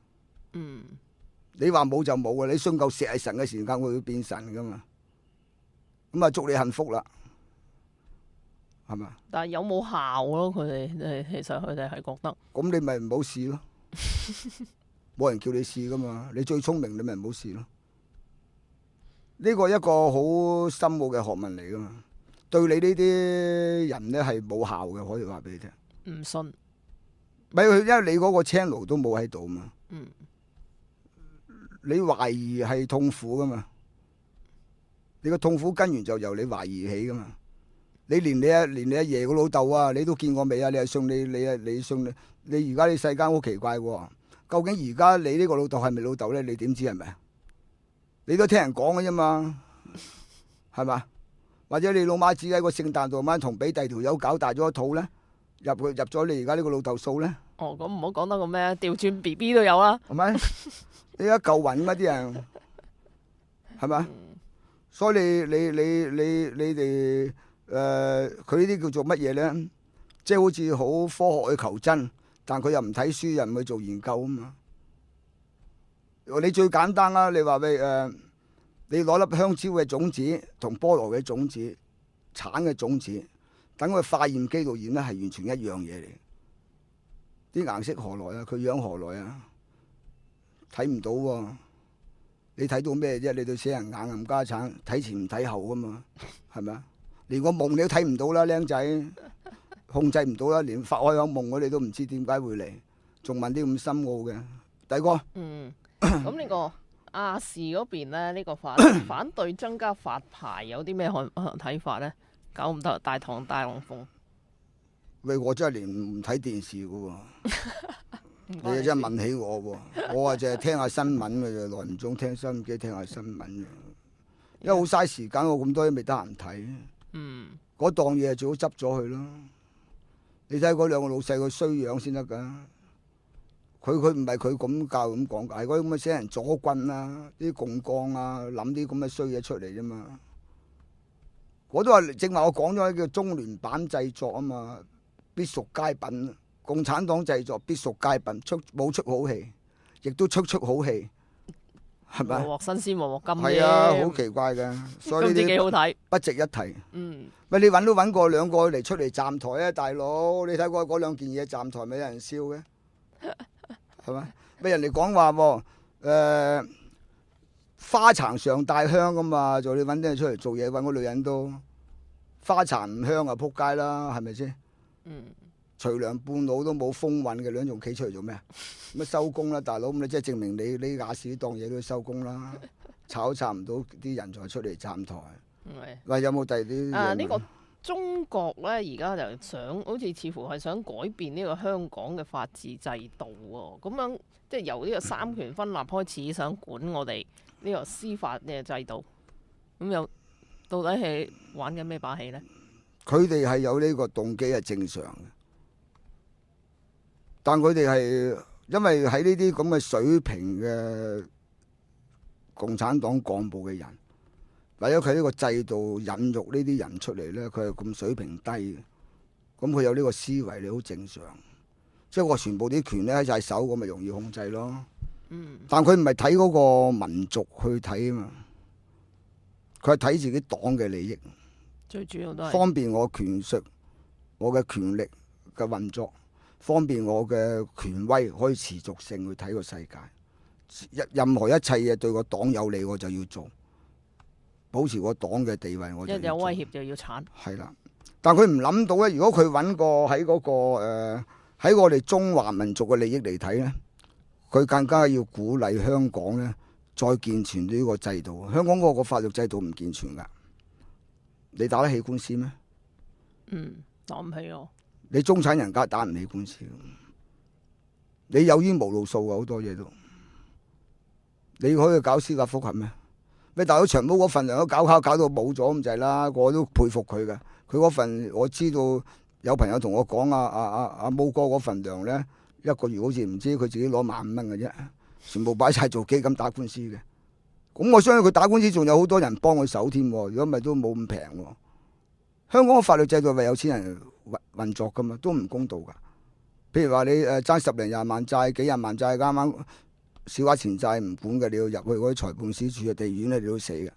你話冇就冇啊！你信夠石係神嘅時間，佢會變神噶嘛。咁啊，祝你幸福啦，係嘛？但係有冇效咯？佢哋其實佢哋係覺得。咁你咪唔好試咯，冇人叫你試噶嘛。你最聰明，你咪唔好試咯。呢個一個好深奧嘅學問嚟噶嘛。對你呢啲人咧係冇效嘅，可以話俾你聽。唔信，咪因為你嗰個 channel 都冇喺度嘛。你懷疑係痛苦噶嘛？你個痛苦根源就由你懷疑起噶嘛？你連你阿爺個老豆啊，你都見過未啊？你係信你信你而家啲世間好奇怪喎。究竟而家你呢個老豆係咪老豆咧？你點知係咪啊？你都聽人講嘅啫嘛，係嘛？或者你老媽子喺個聖誕度晚同俾第二條友搞大咗個肚咧，入咗你而家呢個老豆數咧。哦，咁唔好講得咁咩，調轉 B B 都有啦。係咪？你而家夠暈乜啲人？係咪？所以你哋佢呢啲叫做乜嘢咧？即係好似好科學去求真，但佢又唔睇書，又唔去做研究啊嘛。你最簡單啦，你話你攞粒香蕉嘅種子同菠蘿嘅種子、橙嘅種子，等佢化驗機度驗咧，係完全一樣嘢嚟。啲顏色何來啊？佢樣何來啊？睇唔到喎。你睇到咩啫？你對死人眼冚家產，睇前唔睇後噶嘛，係咪啊？連個夢你都睇唔到啦，僆仔控制唔到啦，連發開口夢我哋都唔知點解會嚟，仲問啲咁深奧嘅，第哥。咁呢個亞視嗰邊咧，呢個反對增加發牌有啲咩睇法咧？搞唔得大唐大龍鳳。喂，我真係連唔睇電視噶喎。你真係問起我喎，我啊淨係聽下新聞嘅啫，耐唔中聽收音機聽下新聞嘅，因為好嘥時間，我咁多都未得閒睇。嗰檔嘢最好執咗佢咯。你睇嗰兩個老細個衰樣先得㗎。佢唔係佢咁教咁講，係嗰啲咁嘅死人左棍啊，啲共幹啊，諗啲咁嘅衰嘢出嚟啫嘛。我都話正話我講咗叫中聯版製作啊嘛，必屬佳品。共產黨製作必屬佳品，冇出好戲，亦都出好戲，係咪？鑊新鮮鑊金係啊，好奇怪嘅，所以呢啲好睇，不值一提。喂，你揾都揾過兩個嚟出嚟站台啊，大佬！你睇過嗰兩件嘢站台咪有人笑嘅，係咪？俾人哋講話喎，花殘上帶香㗎嘛，就你揾啲人出嚟做嘢，揾個女人都花殘唔香啊，撲街啦，係咪先？徐娘半老都冇風韻嘅，兩仲企出嚟做咩啊？咁收工啦，大佬！咁你即係證明你亞視當嘢都要收工啦，炒唔到啲人才出嚟站台。喂，有冇第二啲？呢個中國咧，而家就想好似似乎係想改變呢個香港嘅法治制度喎。咁樣即係由呢個三權分立開始，想管我哋呢個司法嘅制度。咁又到底係玩緊咩把戲咧？佢哋係有呢個動機係正常嘅。但佢哋係因為喺呢啲咁嘅水平嘅共產黨幹部嘅人，或者佢呢個制度引育呢啲人出嚟咧，佢係咁水平低嘅，咁佢有呢個思維，你好正常。即係我全部啲權咧喺晒手，我咪容易控制咯。但佢唔係睇嗰個民族去睇啊嘛，佢係睇自己黨嘅利益，最主要都係方便我權術、我嘅權力嘅運作。方便我嘅權威可以持續性去睇個世界，任何一切嘢對個黨有利我就要做，保持個黨嘅地位我就要做。一有威脅就要鏟。係啦，但佢唔諗到咧，如果佢揾個喺嗰個喺我哋中華民族嘅利益嚟睇咧，佢更加要鼓勵香港咧再健全呢個制度。香港嗰個法律制度唔健全㗎，你打得起官司咩？打唔起我。你中產人家打唔起官司，你有冤無路訴啊！好多嘢都，你可以搞司法覆核咩？咩大佬長毛嗰份糧都搞到冇咗咁滯啦！我都佩服佢㗎。佢嗰份我知道有朋友同我講阿毛哥嗰份糧咧，一個月好似唔知佢自己攞15,000蚊嘅啫，全部擺晒做基金打官司嘅。咁我相信佢打官司仲有好多人幫佢手添，如果唔係都冇咁平喎。香港嘅法律制度為有錢人運作噶嘛，都唔公道噶。譬如話你爭10零20萬債、幾廿萬債，啱啱小額錢債唔管嘅，你要入去嗰啲裁判司署嘅地院咧，你都死嘅，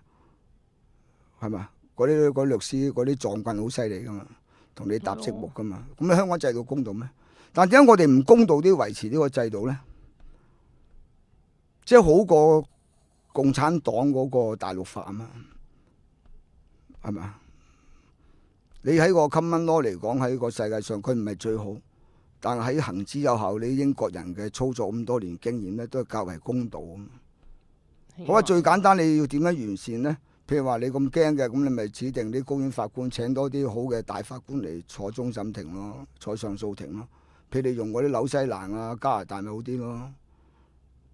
係嘛？嗰啲律師嗰啲撞棍好犀利噶嘛，同你搭積木噶嘛。咁你香港制度公道咩？但點解我哋唔公道啲維持呢個制度咧？即係好過共產黨嗰個大陸法啊嘛，係嘛？你喺個 common law 嚟講，喺個世界上佢唔係最好，但係喺行之有效。你英國人嘅操作咁多年經驗咧，都係較為公道啊。好啊，最簡單你要點樣完善呢？譬如話你咁驚嘅，咁你咪指定啲高院法官請多啲好嘅大法官嚟坐終審庭咯，坐上訴庭咯。譬如你用嗰啲紐西蘭啊、加拿大咪好啲咯。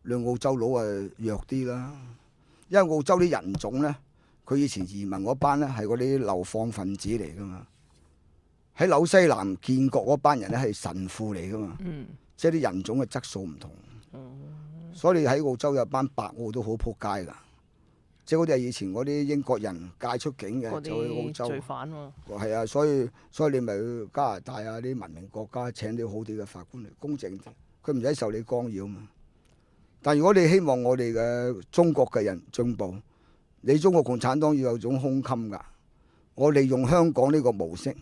你澳洲佬啊弱啲啦，因為澳洲啲人種咧，佢以前移民嗰班咧係嗰啲流放分子嚟噶嘛。喺紐西蘭建國嗰班人咧係神父嚟噶嘛，即係啲人種嘅質素唔同。所以你喺澳洲有班白澳都好撲街噶，即係嗰啲係以前嗰啲英國人介出境嘅，就去澳洲。罪犯喎。係啊，所以你咪去加拿大啊啲文明國家請啲好啲嘅法官嚟公正啲，佢唔使受你干擾嘛。但如果你希望我哋嘅中國嘅人進步，你中國共產黨要有種胸襟㗎。我利用香港呢個模式，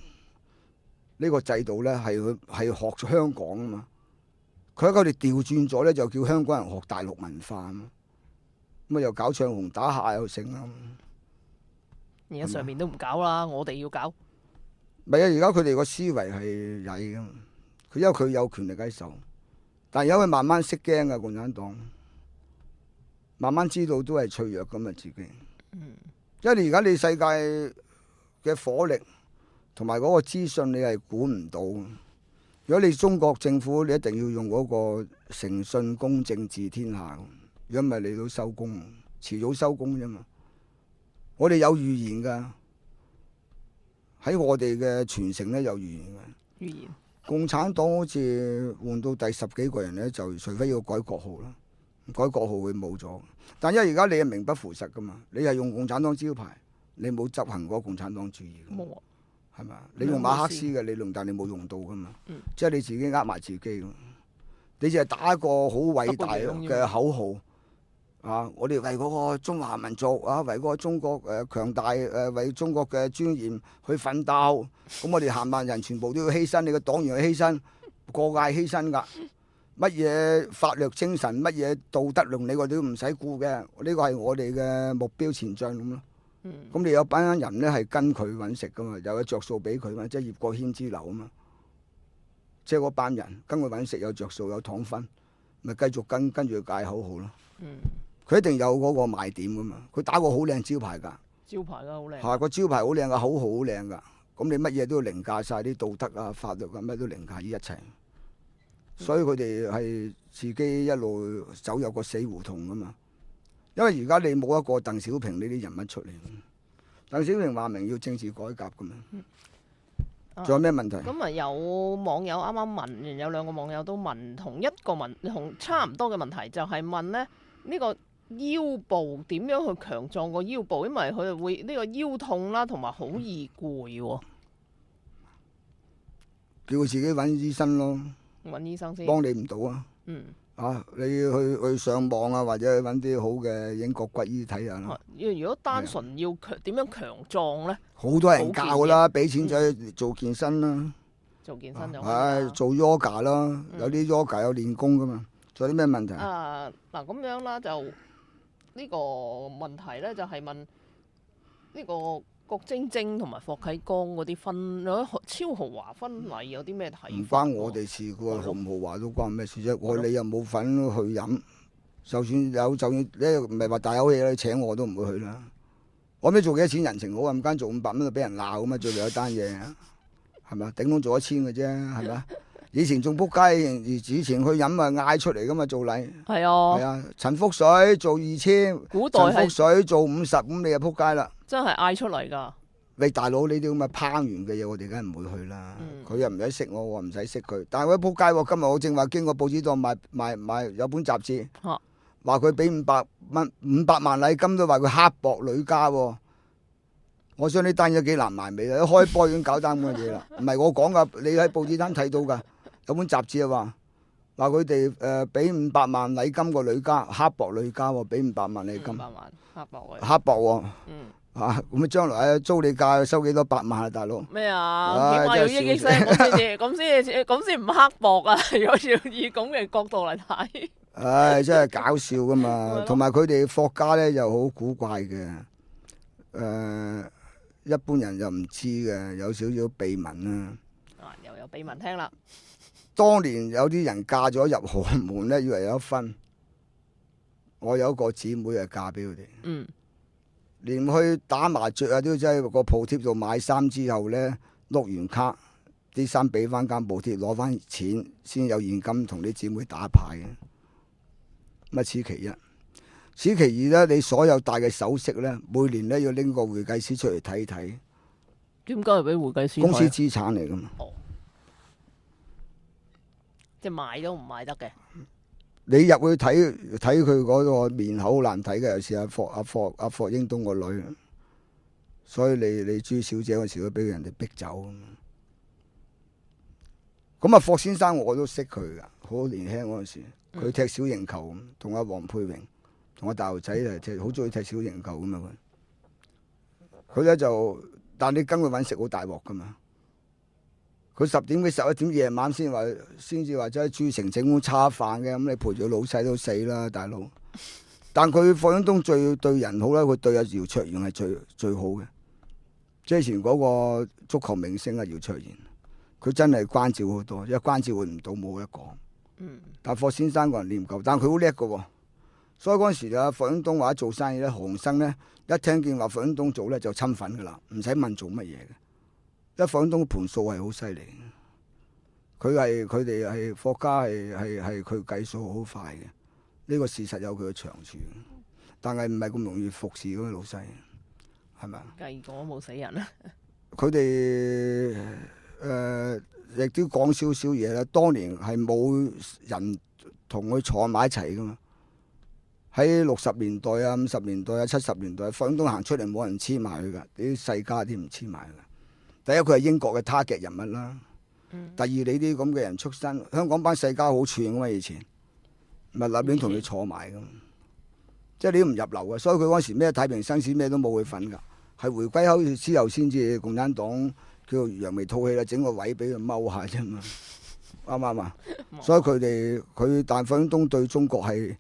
呢個制度咧係學香港啊嘛。佢喺佢哋調轉咗咧，就叫香港人學大陸文化啊嘛。咁啊又搞唱紅打下又成啦。而家上面都唔搞啦，我哋要搞。唔係啊！而家佢哋個思維係曳噶嘛。因為佢有權力喺手，但係而家佢慢慢識驚啊！共產黨慢慢知道都係脆弱咁啊！自己，因為而家你世界嘅火力同埋嗰個資訊，你係管唔到。如果你中國政府，你一定要用嗰個誠信、公正治天下。如果唔係，你都收工，遲早收工啫嘛。我哋有預言㗎，喺我哋嘅傳承咧有預言嘅。預言。共產黨好似換到第10幾個人咧，就除非要改國號啦，改國號會冇咗。但因為而家你係名不符實噶嘛，你係用共產黨招牌，你冇執行過共產黨主義。冇啊，係咪？你用馬克思嘅理論，但你冇用到噶嘛。即係你自己呃埋自己咯。你淨係打一個好偉大嘅口號啊！我哋為嗰個中華民族啊，為嗰個中國強大為中國嘅尊嚴去奮鬥。咁我哋行萬人全部都要犧牲，你個黨員要犧牲，個界犧牲㗎。乜嘢法律精神，乜嘢道德倫理，我哋都唔使顧嘅。呢個係我哋嘅目標前進咁咯。咁你有班人咧係跟佢揾食㗎嘛，有着數俾佢嘛，即係葉國謙之流啊嘛。即係嗰班人跟佢揾食有着數有糖分，咪繼續跟住佢嗌口號咯。佢一定有嗰個賣點㗎嘛。佢打個好靚招牌㗎。招牌㗎好靚。係個招牌好靚㗎，口號好靚㗎。咁你乜嘢都要凌駕晒啲道德啊、法律啊，乜都凌駕於一切。所以佢哋係自己一路走入個死胡同㗎嘛。因為而家你冇一個鄧小平呢啲人物出嚟。鄧小平話明要政治改革㗎嘛。仲有咩問題？咁啊有網友啱啱問，有兩個網友都問同差唔多嘅問題，就係問咧呢個腰部點樣去強壯個腰部，因為佢哋會呢個腰痛啦，同埋好易攰喎。叫佢自己揾醫生咯。揾醫生先。幫你唔到啊。你去上網啊，或者去揾啲好嘅英國骨醫睇下啦。如果單純要點樣強壯咧？好多人教㗎啦，俾錢仔做健身啦。做健身就做 yoga 啦，有啲 yoga 有練功㗎嘛。仲有啲咩問題？嗱咁樣啦，就呢個問題咧，就係問呢個郭晶晶同埋霍啟剛嗰啲超豪華婚禮有啲咩睇？唔關我哋事㗎，豪唔豪華都關咩事啫？你又冇份去飲，就算有，就算你唔係話大口氣啦，你請我都唔會去啦。我咩做幾多錢人情好啊？咁間做500蚊就俾人鬧咁啊！最後一單嘢係咪啊？頂籠做1000嘅啫，係咪啊？以前仲撲街，以前去飲啊嗌出嚟㗎嘛做禮。係啊。係啊，陳福水做2000，古代陳福水做50，咁你就撲街啦。真係嗌出嚟㗎！喂，大佬，呢啲咁嘅烹完嘅嘢，我哋梗係唔會去啦。佢又唔使識我，我唔使識佢。但係我撲街喎！今日我正話經過報紙檔賣有本雜誌，話佢俾500萬禮金都話佢刻薄女家喎。我想呢單嘢幾難埋尾啦！一開波已經搞單咁嘅嘢啦。唔係我講㗎，你喺報紙單睇到㗎。有本雜誌啊話佢哋俾500萬禮金個女家，刻薄女家喎，俾500萬禮金。500萬刻薄喎。刻薄喎。咁啊將來租你價收幾多百萬啊，大佬？咩啊？起碼要億億聲咁先唔刻薄啊！如果要以咁嘅角度嚟睇。唉，真係搞笑㗎嘛！同埋佢哋霍家咧又好古怪嘅，一般人又唔知嘅，有少少秘聞啦。又有秘聞聽啦。當年有啲人嫁咗入豪門咧，以為有得分。我有一個姊妹係嫁俾佢哋。連去打麻雀啊，都要喺個鋪貼度買衫之後咧，碌完卡，啲衫俾翻間鋪貼，攞翻錢先有現金同啲姊妹打牌嘅。乜此其一。此其二咧，你所有戴嘅首飾咧，每年咧要拎個會計師出嚟睇睇。點解係俾會計師睇？公司資產嚟噶嘛？哦，即係賣都唔賣得嘅。你入去睇佢嗰個面口好難睇嘅，尤其是阿霍英東個女，所以你朱小姐嗰時都俾人哋逼走。咁啊，霍先生我都識佢噶，好年輕嗰陣時，佢踢小型球，同阿黃佩榮。同我大牛仔嚟踢，好中意踢小型球噶嘛佢咧就，但你跟佢揾食好大鑊噶嘛。佢10點幾11點夜晚先至話走喺珠城整碗叉飯嘅，咁你陪住老細都死啦，大佬。但佢霍英東最對人好啦，佢對阿姚卓然係最好嘅。即係以前嗰個足球明星啊，姚卓然，佢真係關照好多，因為關照佢唔到冇得講。但霍先生個人念舊，但佢好叻噶喎。所以嗰陣時啊，霍英東話做生意咧，何鴻燊咧一聽見話霍英東做咧就侵粉噶啦，唔使問做乜嘢嘅。因為霍英東盤數係好犀利，佢哋係霍家係佢計數好快嘅，呢個事實有佢嘅長處，但係唔係咁容易服侍嗰啲老細，係咪啊？計過冇死人啊！佢哋亦都講少少嘢啦，當年係冇人同佢坐埋一齊噶嘛。喺60年代啊、50年代啊、70年代，霍英東行出嚟冇人黐埋佢噶，啲世家啲唔黐埋佢。第一佢係英國嘅 target 人物啦，第二你啲咁嘅人出身，香港班世家好串噶嘛以前，咪立亂同你坐埋噶，即係你都唔入流嘅，所以佢嗰時咩太平紳士咩都冇佢份噶，係回歸後之後先至共產黨叫揚眉吐氣啦，整個位俾佢踎下啫嘛，啱唔啱啊？所以但霍英東對中國係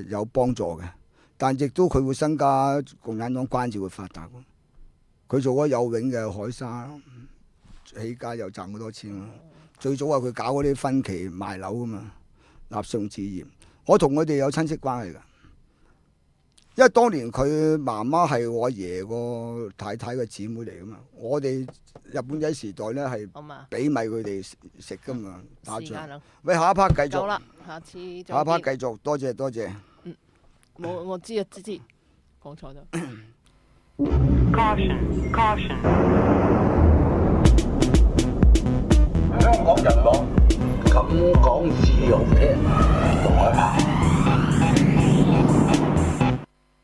有幫助嘅，但亦都佢會增加共產黨關照佢發達。佢做咗有永嘅海沙，起家又賺好多錢。最早話佢搞嗰啲分期賣樓啊嘛，立信置業。我同佢哋有親戚關係㗎，因為當年佢媽媽係我阿爺個太太嘅姊妹嚟㗎嘛。我哋日本仔時代咧係俾米佢哋食㗎嘛，打仗。喂，下一 part 繼續。好啦，下次再。下一 part 繼續，多謝。我知啊，知講錯咗。Caution. 香港人網，咁講自由聽。